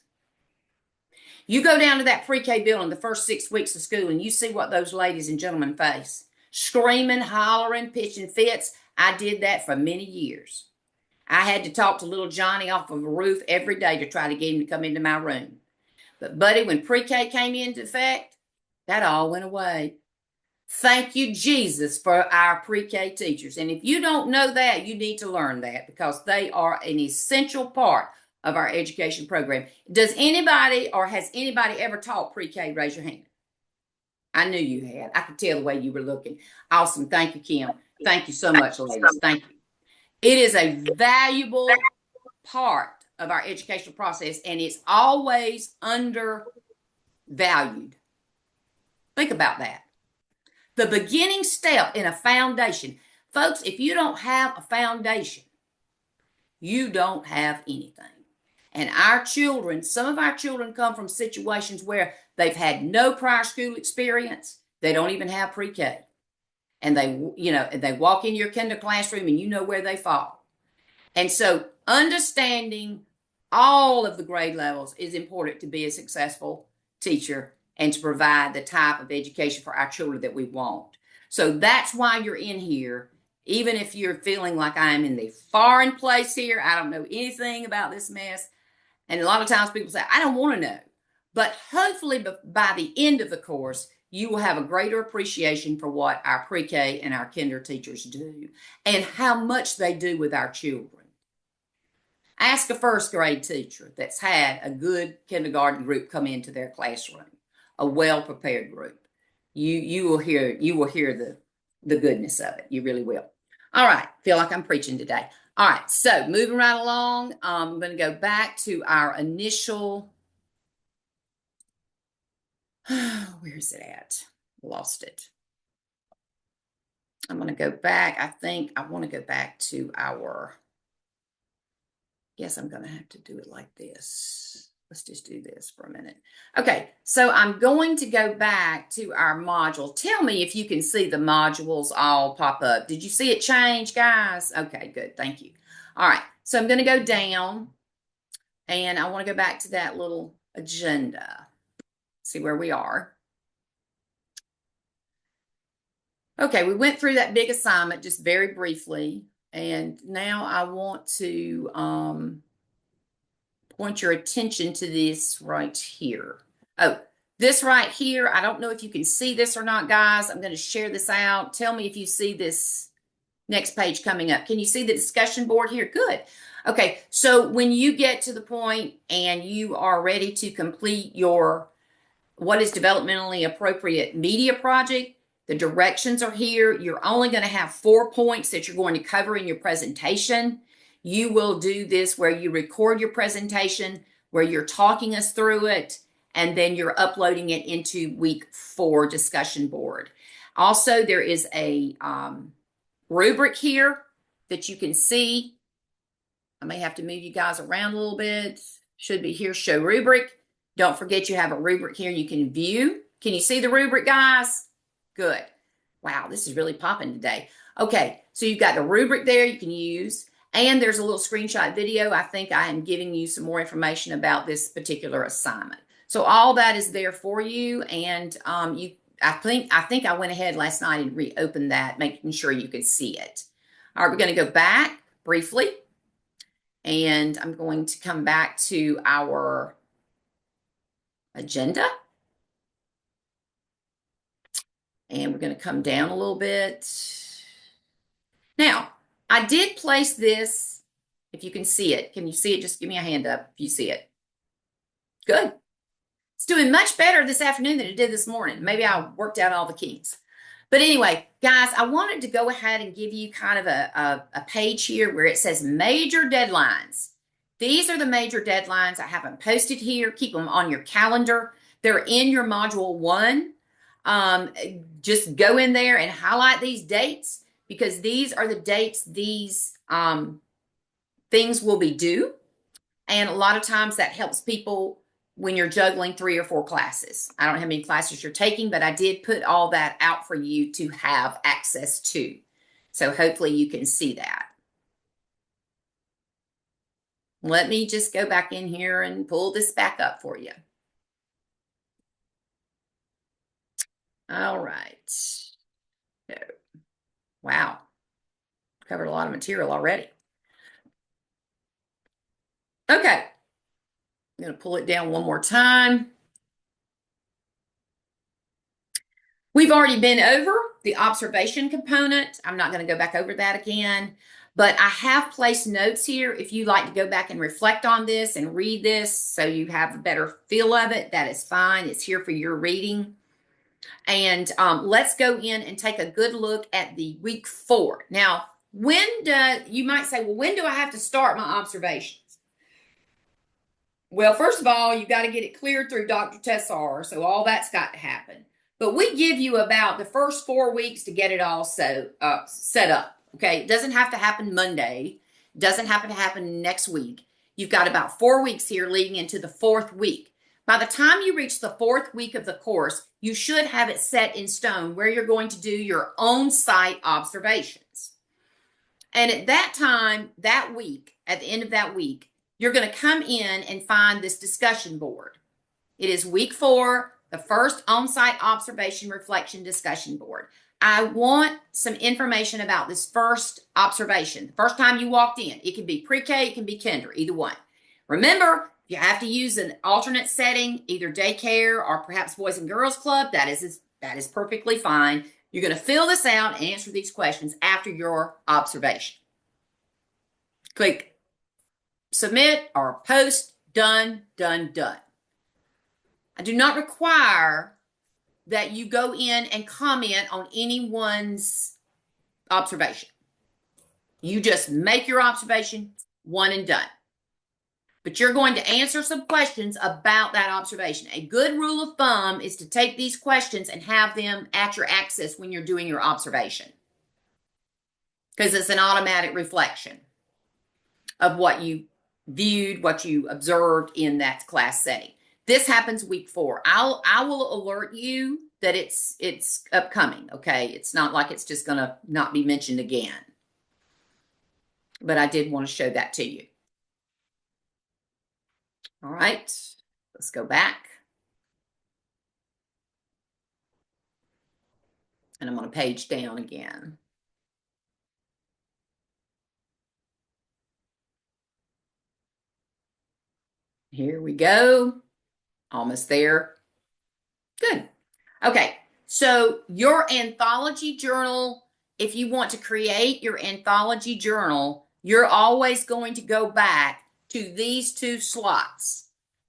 You go down to that pre-K building the first 6 weeks of school, and you see what those ladies and gentlemen face. Screaming, hollering, pitching fits. I did that for many years. I had to talk to little Johnny off of a roof every day to try to get him to come into my room. But, buddy, when pre-K came into effect, that all went away. Thank you, Jesus, for our pre-K teachers. And if you don't know that, you need to learn that, because they are an essential part of our education program. Does anybody, or has anybody ever taught pre-K? Raise your hand. I knew you had. I could tell the way you were looking. Awesome. Thank you, Kim. Thank you so much, ladies. Thank you. It is a valuable part of our educational process, and it's always undervalued. Think about that. The beginning step in a foundation. Folks, if you don't have a foundation, you don't have anything. And our children, some of our children come from situations where they've had no prior school experience. They don't even have pre-K. And they walk in your kinder classroom and you know where they fall. And so understanding all of the grade levels is important to be a successful teacher and to provide the type of education for our children that we want. So that's why you're in here. Even if you're feeling like I'm in the foreign place here, I don't know anything about this mess. And a lot of times people say, I don't want to know. But hopefully by the end of the course, you will have a greater appreciation for what our pre-K and our kinder teachers do and how much they do with our children. Ask a first grade teacher that's had a good kindergarten group come into their classroom, a well-prepared group. You will hear the goodness of it. You really will. All right. Feel like I'm preaching today. All right. So moving right along, I'm going to go back to our initial. Where's it at? Lost it. I'm going to go back. I think I want to go back to our. Yes, I'm going to have to do it like this. Let's just do this for a minute. Okay, so I'm going to go back to our module. Tell me if you can see the modules all pop up. Did you see it change, guys? Okay, good. Thank you. All right, so I'm going to go down, and I want to go back to that little agenda. See where we are. Okay, we went through that big assignment just very briefly, and now I want to point your attention to this right here. Oh, this right here, I don't know if you can see this or not, guys. I'm going to share this out. Tell me if you see this Next page coming up. Can you see the discussion board here? Good. Okay, so when you get to the point and you are ready to complete your what is developmentally appropriate media project, the directions are here. You're only going to have 4 points that you're going to cover in your presentation. You will do this where you record your presentation, where you're talking us through it, and then you're uploading it into week 4 discussion board. Also, there is a rubric here that you can see. I may have to move you guys around a little bit. Should be here, show rubric. Don't forget you have a rubric here you can view. Can you see the rubric, guys? Good. Wow, this is really popping today. Okay, so you've got the rubric there you can use, and there's a little screenshot video. I think I am giving you some more information about this particular assignment. So all that is there for you, and I think I went ahead last night and reopened that, making sure you could see it. All right, we're going to go back briefly, and I'm going to come back to our agenda. And we're going to come down a little bit. Now, I did place this, if you can see it. Can you see it? Just give me a hand up if you see it. Good. It's doing much better this afternoon than it did this morning. Maybe I worked out all the keys. But anyway, guys, I wanted to go ahead and give you kind of a page here where it says major deadlines. These are the major deadlines. I have them posted here. Keep them on your calendar. They're in your module 1. Just go in there and highlight these dates, because these are the dates these things will be due. And a lot of times that helps people when you're juggling 3 or 4 classes. I don't know how many classes you're taking, but I did put all that out for you to have access to. So hopefully you can see that. Let me just go back in here and pull this back up for you. All right. So, wow. Covered a lot of material already. Okay. I'm going to pull it down one more time. We've already been over the observation component. I'm not going to go back over that again, but I have placed notes here. If you like to go back and reflect on this and read this so you have a better feel of it, that is fine. It's here for your reading. And let's go in and take a good look at the week 4. Now, you might say, well, when do I have to start my observations? Well, first of all, you've got to get it cleared through Dr. Tessar, so all that's got to happen. But we give you about the first 4 weeks to get it all set up, okay? It doesn't have to happen Monday. It doesn't have to happen next week. You've got about 4 weeks here leading into the 4th week. By the time you reach the 4th week of the course, you should have it set in stone where you're going to do your own site observations. And at that time, that week, at the end of that week, you're going to come in and find this discussion board. It is week 4, the first on-site observation reflection discussion board. I want some information about this first observation. The first time you walked in, it can be pre-K, it can be kinder, either one. Remember, you have to use an alternate setting, either daycare or perhaps Boys and Girls Club. That is perfectly fine. You're going to fill this out and answer these questions after your observation. Click submit or post, done, done, done. I do not require that you go in and comment on anyone's observation. You just make your observation, one and done. But you're going to answer some questions about that observation. A good rule of thumb is to take these questions and have them at your access when you're doing your observation, because it's an automatic reflection of what you viewed, what you observed in that class setting. This happens week 4. I will alert you that it's upcoming, okay? It's not like it's just going to not be mentioned again. But I did want to show that to you. All right, let's go back. And I'm going to page down again. Here we go. Almost there. Good. Okay, so your anthology journal if you want to create your anthology journal, you're always going to go back to these two slots.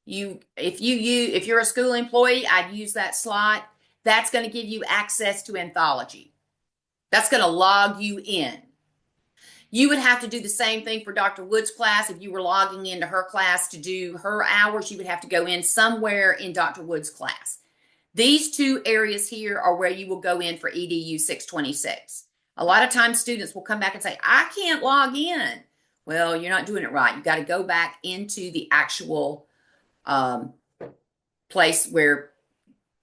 If you're a school employee, I'd use that slot. That's going to give you access to anthology. That's going to log you in. You would have to do the same thing for Dr. Wood's class. If you were logging into her class to do her hours, you would have to go in somewhere in Dr. Wood's class. These two areas here are where you will go in for EDU 626. A lot of times students will come back and say, I can't log in. Well, you're not doing it right. You got to go back into the actual place where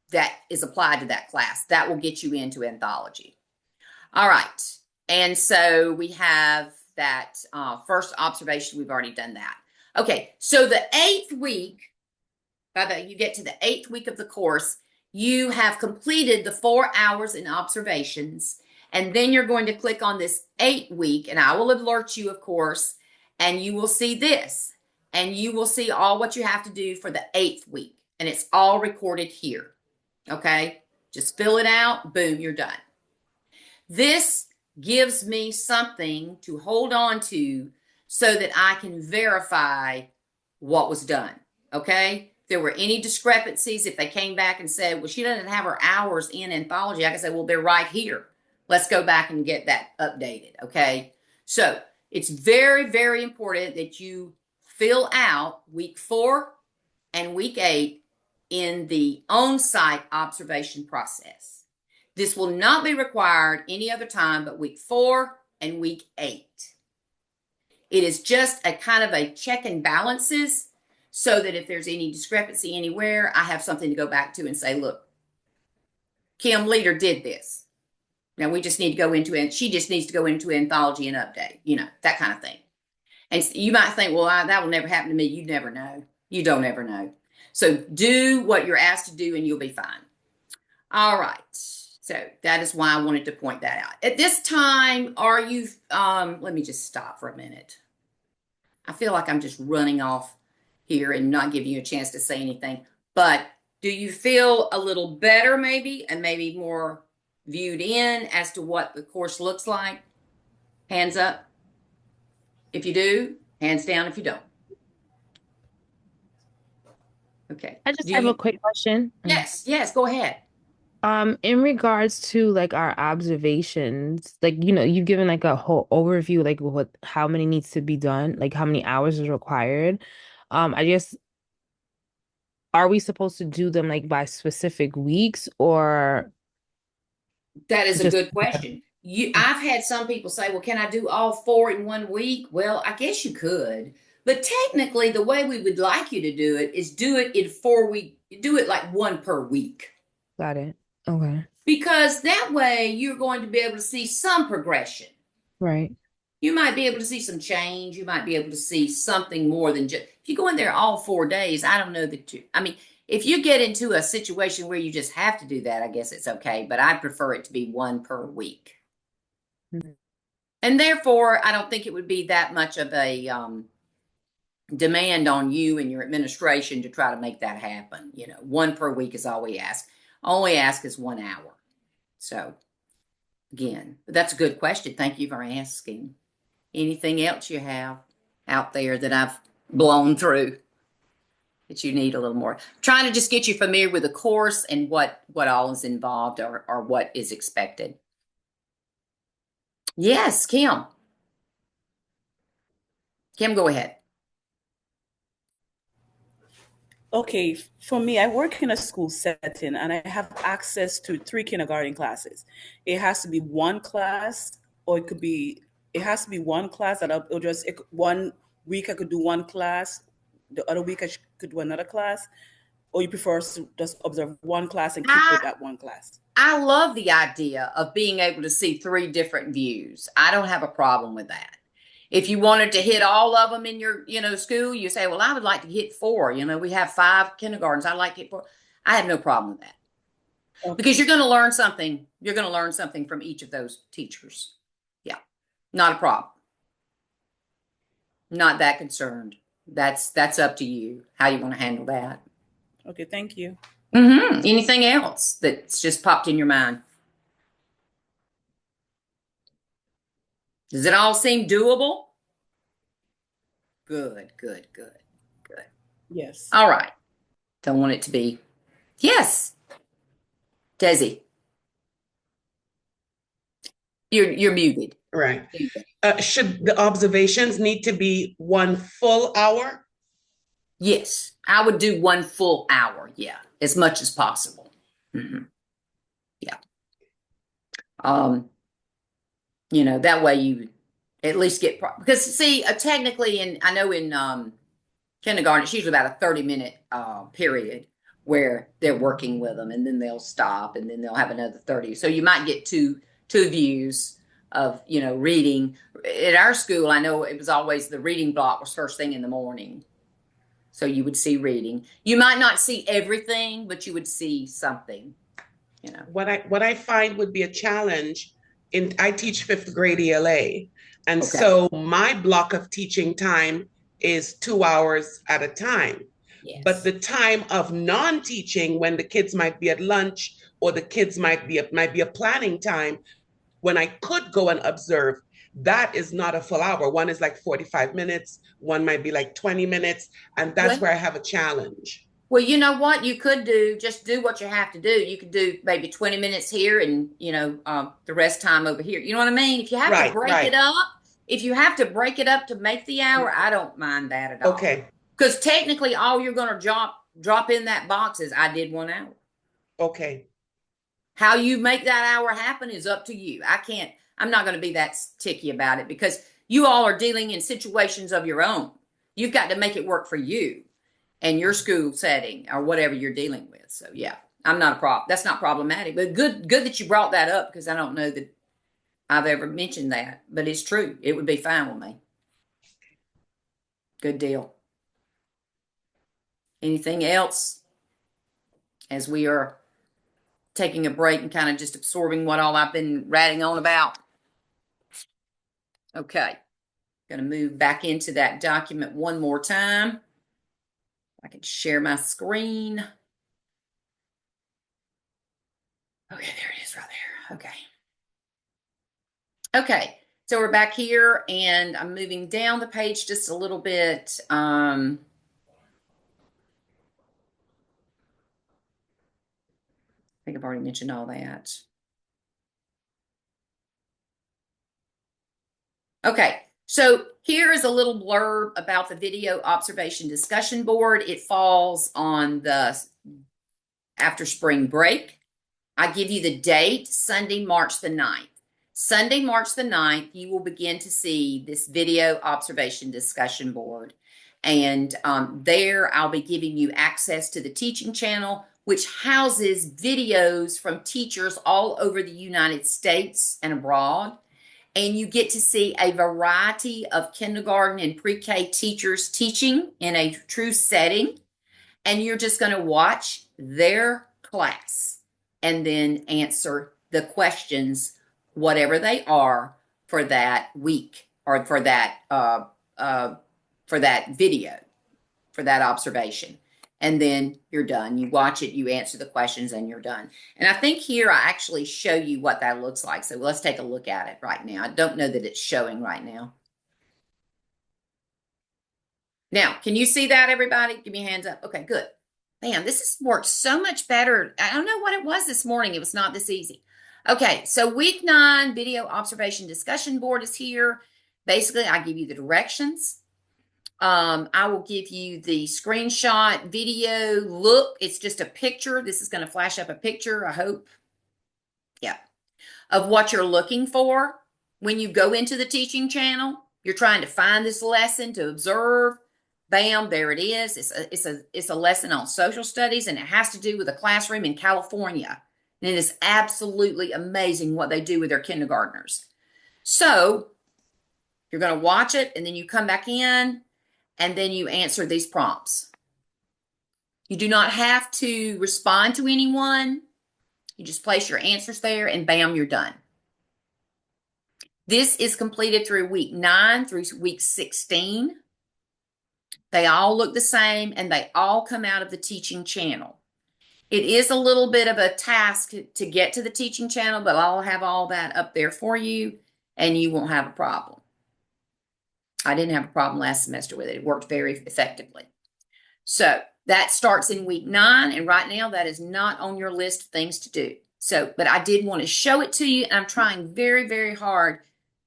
that is applied to that class. That will get you into anthology. All right. And so we have that first observation. We've already done that. Okay. So the 8th week, by the you get to the 8th week of the course, you have completed the 4 hours in observations. And then you're going to click on this 8th week, and I will alert you, of course, and you will see this. And you will see all what you have to do for the 8th week. And it's all recorded here. Okay? Just fill it out. Boom, you're done. This gives me something to hold on to so that I can verify what was done. Okay? If there were any discrepancies, if they came back and said, well, she doesn't have her hours in anthology, I can say, well, they're right here. Let's go back and get that updated. Okay? So it's very, very important that you fill out week 4 and week 8 in the on-site observation process. This will not be required any other time but week 4 and week 8. It is just a kind of a check and balances so that if there's any discrepancy anywhere, I have something to go back to and say, look, Kim Leader did this. Now we just need to go into it. She just needs to go into anthology and update, that kind of thing. And you might think, well, that will never happen to me. You never know. You don't ever know. So do what you're asked to do and you'll be fine. All right. So that is why I wanted to point that out. At this time, are you, let me just stop for a minute. I feel like I'm just running off here and not giving you a chance to say anything. But do you feel a little better maybe and maybe more viewed in as to what the course looks like? Hands up if you do, hands down if you don't. Okay. I just have a quick question. Yes, go ahead. In regards to like our observations, like you've given like a whole overview, like how many needs to be done, like how many hours is required. I guess, are we supposed to do them like by specific weeks or? That is a good question. I've had some people say, well, can I do all 4 in 1 week? Well, I guess you could. But technically, the way we would like you to do it is do it in 4 weeks. Do it like 1 per week. Got it. Okay. Because that way you're going to be able to see some progression. Right. You might be able to see some change. You might be able to see something more than just, if you go in there all 4 days, I don't know that if you get into a situation where you just have to do that, I guess it's okay. But I prefer it to be 1 per week. Mm-hmm. And therefore, I don't think it would be that much of a demand on you and your administration to try to make that happen. 1 per week is all we ask. Only ask is 1 hour. So, again, that's a good question. Thank you for asking. Anything else you have out there that I've blown through that you need a little more? Trying to just get you familiar with the course and what all is involved or what is expected. Yes, Kim. Kim, go ahead. Okay, for me, I work in a school setting and I have access to 3 kindergarten classes. It has to be 1 class, or it has to be 1 class that I'll just, 1 week I could do 1 class, the other week I could do another class, or you prefer to just observe 1 class and keep with that 1 class? I love the idea of being able to see 3 different views. I don't have a problem with that. If you wanted to hit all of them in your, school, you say, well, I would like to hit 4. We have 5 kindergartens. I'd like to hit 4. I have no problem with that. Okay. Because you're going to learn something. You're going to learn something from each of those teachers. Yeah, not a problem. Not that concerned. That's up to you, how you want to handle that. Okay, thank you. Mm-hmm. Anything else that's just popped in your mind? Does it all seem doable? Good, good, good, good. Yes. All right. Don't want it to be. Yes, Desi, you're muted. Right. Should the observations need to be 1 full hour? Yes, I would do 1 full hour. Yeah, as much as possible. Yeah. That way you at least get because see, technically, I know in kindergarten, it's usually about a 30-minute period where they're working with them, and then they'll stop, and then they'll have another 30. So you might get two views of reading. At our school, I know it was always the reading block was first thing in the morning. So you would see reading. You might not see everything, but you would see something. What I find would be a challenge I teach fifth grade ELA, and Okay. so my block of teaching time is 2 hours at a time. Yes. But the time of non-teaching, when the kids might be at lunch or the kids might be a planning time, when I could go and observe, that is not a full hour. One is like 45 minutes, one might be like 20 minutes, and that's where I have a challenge. Well, you know what you could do? Just do what you have to do. You could do maybe 20 minutes here and, the rest time over here. You know what I mean? If you have to break it up, if you have to break it up to make the hour, I don't mind that at all. Okay. Because technically all you're going to drop in that box is I did 1 hour. Okay. How you make that hour happen is up to you. I'm not going to be that ticky about it because you all are dealing in situations of your own. You've got to make it work for you and your school setting or whatever you're dealing with. So yeah, that's not problematic, but good that you brought that up because I don't know that I've ever mentioned that, but it's true. It would be fine with me. Good deal. Anything else as we are taking a break and kind of just absorbing what all I've been ratting on about? Okay. Going to move back into that document one more time. I can share my screen. Okay, there it is right there. Okay. Okay, so we're back here and I'm moving down the page just a little bit. I think I've already mentioned all that. Okay, so here is a little blurb about the video observation discussion board. It falls on the after spring break. I give you the date, Sunday, March the 9th. Sunday, March the 9th, you will begin to see this video observation discussion board. And there I'll be giving you access to the teaching channel, which houses videos from teachers all over the United States and abroad. And you get to see a variety of kindergarten and pre-K teachers teaching in a true setting. And you're just going to watch their class and then answer the questions, whatever they are, for that week or for that video, for that observation. And then you're done. You watch it, you answer the questions, and you're done. And I think here I actually show you what that looks like. So let's take a look at it right now. I don't know that it's showing right now. Now, can you see that, everybody? Give me hands up. Okay, good. Man, this has worked so much better. I don't know what it was this morning. It was not this easy. Okay, so week 9 video observation discussion board is here. Basically, I give you the directions. I will give you the screenshot video. Look, it's just a picture. This is going to flash up a picture, I hope. Yeah. Of what you're looking for when you go into the teaching channel. You're trying to find this lesson to observe. Bam, there it is. It's a lesson on social studies, and it has to do with a classroom in California. And it is absolutely amazing what they do with their kindergartners. So you're going to watch it, and then you come back in, and then you answer these prompts. You do not have to respond to anyone. You just place your answers there, and bam, you're done. This is completed through week 9 through week 16. They all look the same, and they all come out of the teaching channel. It is a little bit of a task to get to the teaching channel, but I'll have all that up there for you. and you won't have a problem. I didn't have a problem last semester with it. It worked very effectively. So that starts in week 9, and right now that is not on your list of things to do. So, but I did want to show it to you, and I'm trying very, very hard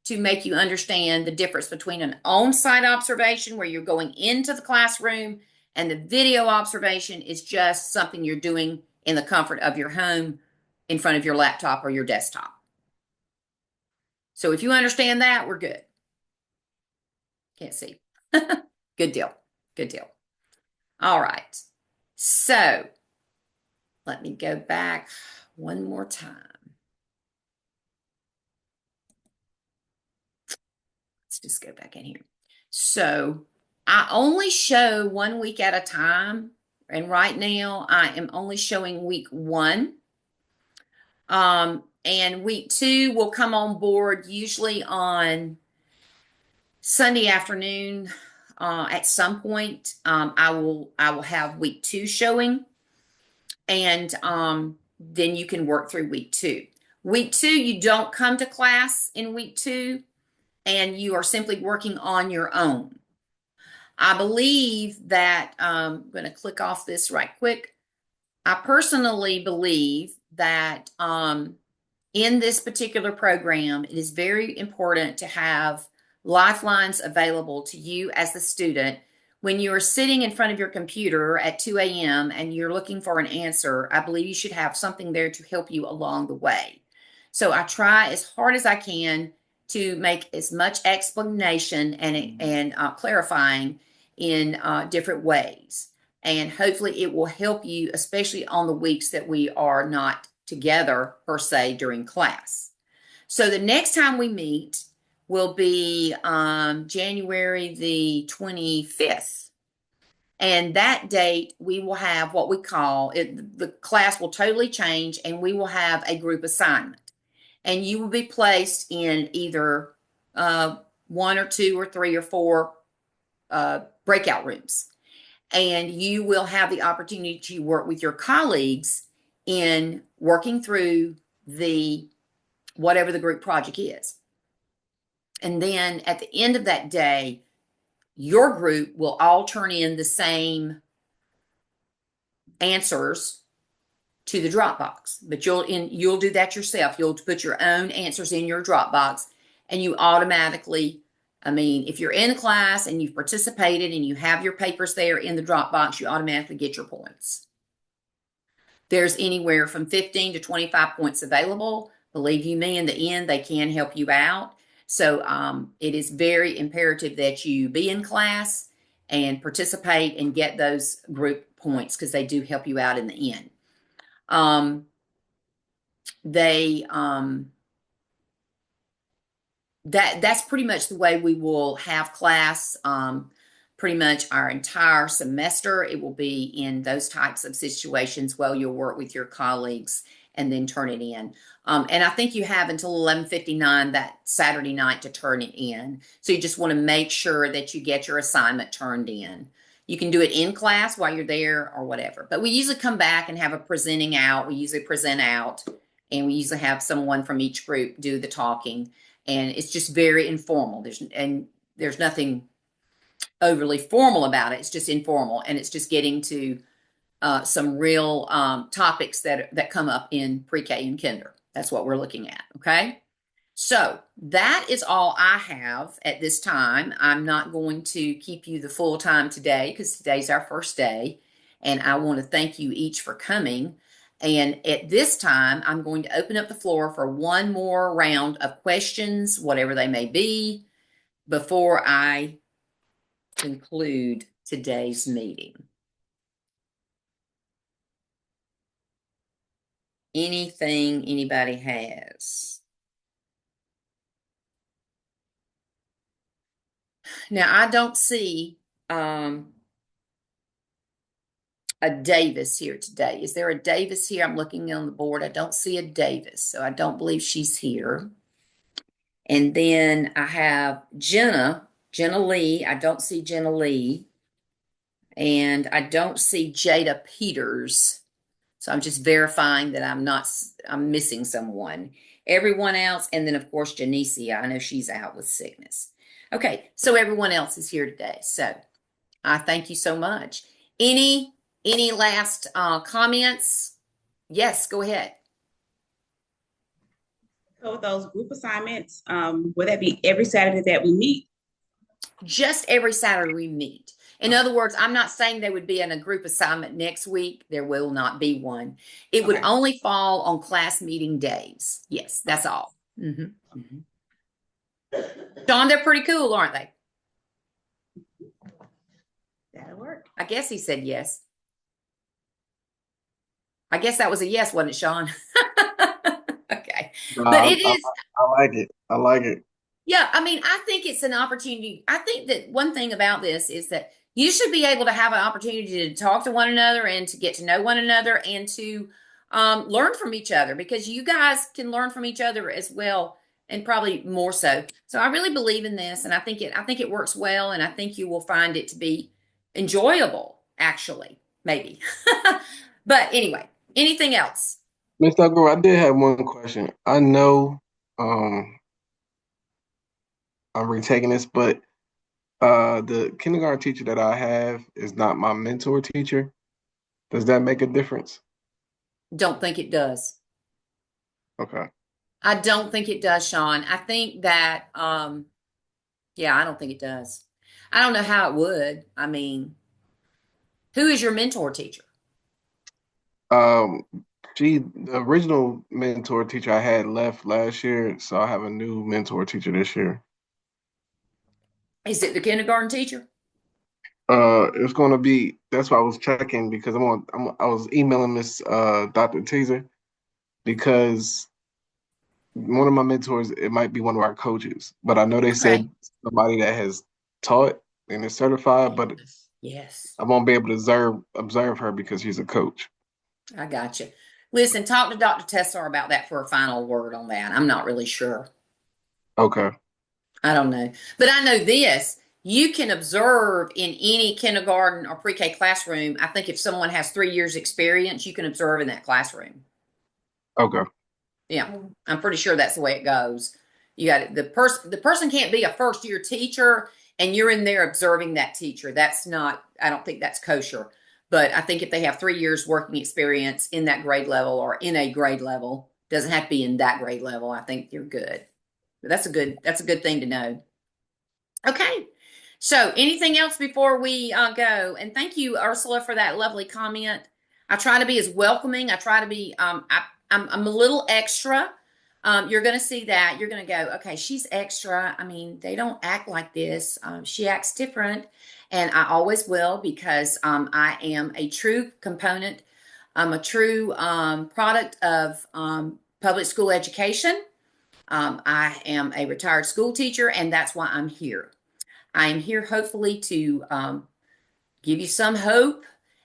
to make you understand the difference between an on-site observation where you're going into the classroom, and the video observation is just something you're doing in the comfort of your home in front of your laptop or your desktop. So if you understand that, we're good. Can't see. Good deal. Good deal. All right. So let me go back one more time. Let's just go back in here. So I only show 1 week at a time. And right now I am only showing week 1. And week 2 will come on board usually on Sunday afternoon. At some point, I will have week 2 showing, and then you can work through week 2. Week 2, you don't come to class in week 2, and you are simply working on your own. I believe that I'm going to click off this right quick. I personally believe that in this particular program, it is very important to have lifelines available to you as the student. When you are sitting in front of your computer at 2 a.m. and you're looking for an answer, I believe you should have something there to help you along the way. So I try as hard as I can to make as much explanation and clarifying in different ways. And hopefully it will help you, especially on the weeks that we are not together per se during class. So the next time we meet will be January the 25th. And that date, we will have what we call it, the class will totally change, and we will have a group assignment. And you will be placed in either 1 or 2 or 3 or 4 breakout rooms. And you will have the opportunity to work with your colleagues in working through the whatever the group project is. And then at the end of that day, your group will all turn in the same answers to the Dropbox. But you'll do that yourself. You'll put your own answers in your Dropbox, and you automatically, I mean, if you're in class and you've participated and you have your papers there in the Dropbox, you automatically get your points. There's anywhere from 15 to 25 points available. Believe you me, in the end, they can help you out. So it is very imperative that you be in class and participate and get those group points, because they do help you out in the end. That's pretty much the way we will have class pretty much our entire semester. It will be in those types of situations where you'll work with your colleagues and then turn it in. And I think you have until 11:59 that Saturday night to turn it in. So you just want to make sure that you get your assignment turned in. You can do it in class while you're there or whatever. But we usually come back and have a presenting out. We usually present out, and we usually have someone from each group do the talking. And it's just very informal. There's nothing overly formal about it. It's just informal, and it's just getting to some real topics that come up in pre-K and kinder. That's what we're looking at, okay? So that is all I have at this time. I'm not going to keep you the full time today, because today's our first day, and I want to thank you each for coming. And at this time, I'm going to open up the floor for one more round of questions, whatever they may be, before I conclude today's meeting. Anything anybody has? Now, I don't see a Davis here today. Is there a Davis here? I'm looking on the board. I don't see a Davis, so I don't believe she's here. And then I have Jenna Lee. I don't see Jenna Lee. And I don't see Jada Peters. So I'm just verifying that I'm missing someone. Everyone else, and then of course Janicia, I know she's out with sickness. Okay, so everyone else is here today. So I thank you so much. Any last comments? Yes, go ahead. So those group assignments, will that be every Saturday that we meet? Just every Saturday we meet. In other words, I'm not saying there would be in a group assignment next week. There will not be one. It would only fall on class meeting days. Yes, that's all. John, they're pretty cool, aren't they? That'll work. I guess he said yes. I guess that was a yes, wasn't it, Sean? Okay. But it is. I like it. I like it. Yeah, I mean, I think it's an opportunity. I think that one thing about this is that you should be able to have an opportunity to talk to one another and to get to know one another and to learn from each other, because you guys can learn from each other as well, and probably more so. So I really believe in this, and I think it works well, and I think you will find it to be enjoyable, actually, maybe. But anyway, anything else? Mr. Agur, I did have one question. I know I'm retaking this, but the kindergarten teacher that I have is not my mentor teacher. Does that make a difference? Don't think it does. Okay. I don't think it does, Sean. I think that, yeah, I don't think it does. I don't know how it would. I mean, who is your mentor teacher? Um, the original mentor teacher I had left last year, so I have a new mentor teacher this year. Is it the kindergarten teacher? It's going to be. That's why I was checking, because I was emailing Miss Dr. Teaser, because one of my mentors, it might be one of our coaches, but I know they said somebody that has taught and is certified, but yes, I won't be able to observe her because she's a coach. I got you. Listen, talk to Dr. Tessar about that for a final word on that. I'm not really sure. Okay. I don't know. But I know this. You can observe in any kindergarten or pre-K classroom. I think if someone has 3 years experience, you can observe in that classroom. Okay. Yeah, I'm pretty sure that's the way it goes. You got it. The person can't be a first year teacher and you're in there observing that teacher. That's not, I don't think that's kosher. But I think if they have 3 years working experience in that grade level or in a grade level, doesn't have to be in that grade level, I think you're good. But that's a good thing to know. Okay. So anything else before we go? And thank you, Ursula, for that lovely comment. I try to be as welcoming. I try to be, I'm a little extra. You're going to see that. You're going to go, okay, she's extra. I mean, they don't act like this. She acts different. And I always will, because I am a true component. I'm a true product of public school education. I am a retired school teacher, and that's why I'm here. I am here hopefully to give you some hope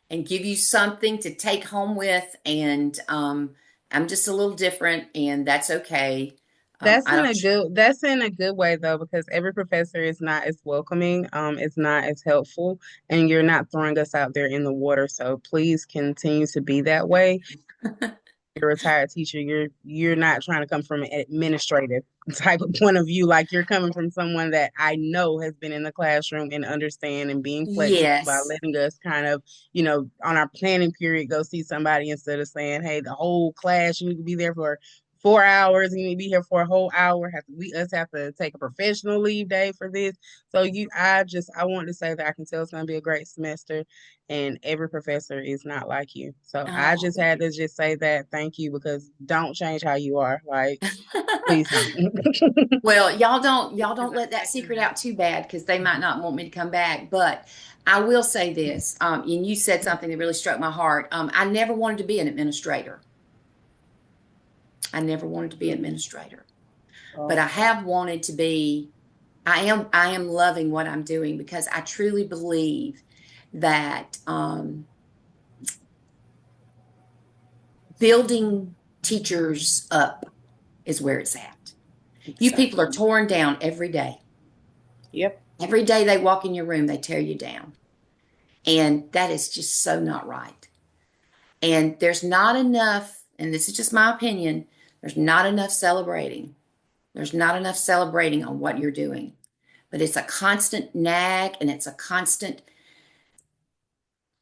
and give you something to take home with. And I'm just a little different, and that's okay. That's in a good way though, because every professor is not as welcoming, it's not as helpful, and you're not throwing us out there in the water. So please continue to be that way. You're a retired teacher, you're not trying to come from an administrative type of point of view. Like, you're coming from someone that I know has been in the classroom and understand, and being flexible by Yes. letting us kind of, on our planning period, go see somebody instead of saying, hey, the whole class, you need to be there for 4 hours, and you need to be here for a whole hour. Have to take a professional leave day for this. So I want to say that I can tell it's going to be a great semester, and every professor is not like you. So I just had to just say that thank you, because don't change how you are. Like, please don't. Well, y'all don't let that secret out too bad, because they might not want me to come back. But I will say this, and you said something that really struck my heart. I never wanted to be an administrator. I never wanted to be an administrator, but I have wanted to be. I am loving what I'm doing, because I truly believe that building teachers up is where it's at. You people are torn down every day. Yep. Every day they walk in your room, they tear you down. And that is just so not right. And there's not enough, and this is just my opinion, There's not enough celebrating. There's not enough celebrating on what you're doing. But it's a constant nag, and it's a constant,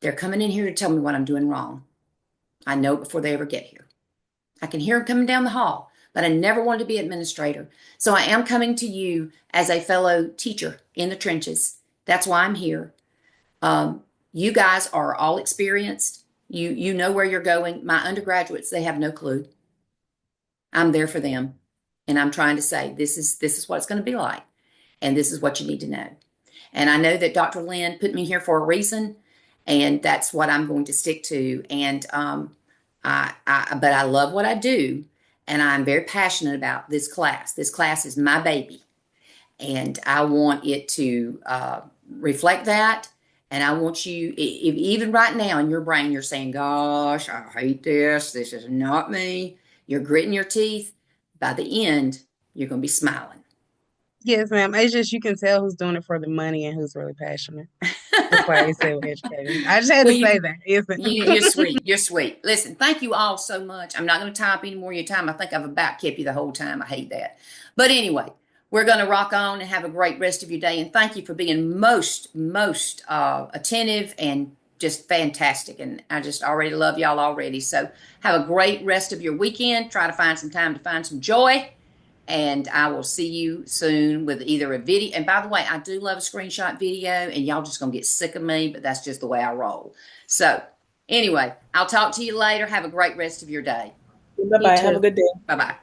they're coming in here to tell me what I'm doing wrong. I know before they ever get here. I can hear them coming down the hall, but I never wanted to be administrator. So I am coming to you as a fellow teacher in the trenches. That's why I'm here. You guys are all experienced. You know where you're going. My undergraduates, they have no clue. I'm there for them. And I'm trying to say, this is what it's going to be like. And this is what you need to know. And I know that Dr. Lynn put me here for a reason, and that's what I'm going to stick to. And but I love what I do, and I'm very passionate about this class. This class is my baby, and I want it to reflect that. And I want you, if even right now in your brain, you're saying, gosh, I hate this. This is not me. You're gritting your teeth. By the end, you're going to be smiling. Yes, ma'am. It's just you can tell who's doing it for the money and who's really passionate. That's why I say we're educated. I just had Well, to say that. you're sweet. You're sweet. Listen, thank you all so much. I'm not going to tie up any more of your time. I think I've about kept you the whole time. I hate that. But anyway, we're going to rock on and have a great rest of your day. And thank you for being most attentive and just fantastic. And I just already love y'all already. So have a great rest of your weekend. Try to find some time to find some joy. And I will see you soon with either a video. And by the way, I do love a screenshot video, and y'all just going to get sick of me, but that's just the way I roll. So anyway, I'll talk to you later. Have a great rest of your day. Bye-bye. Have a good day. Bye-bye.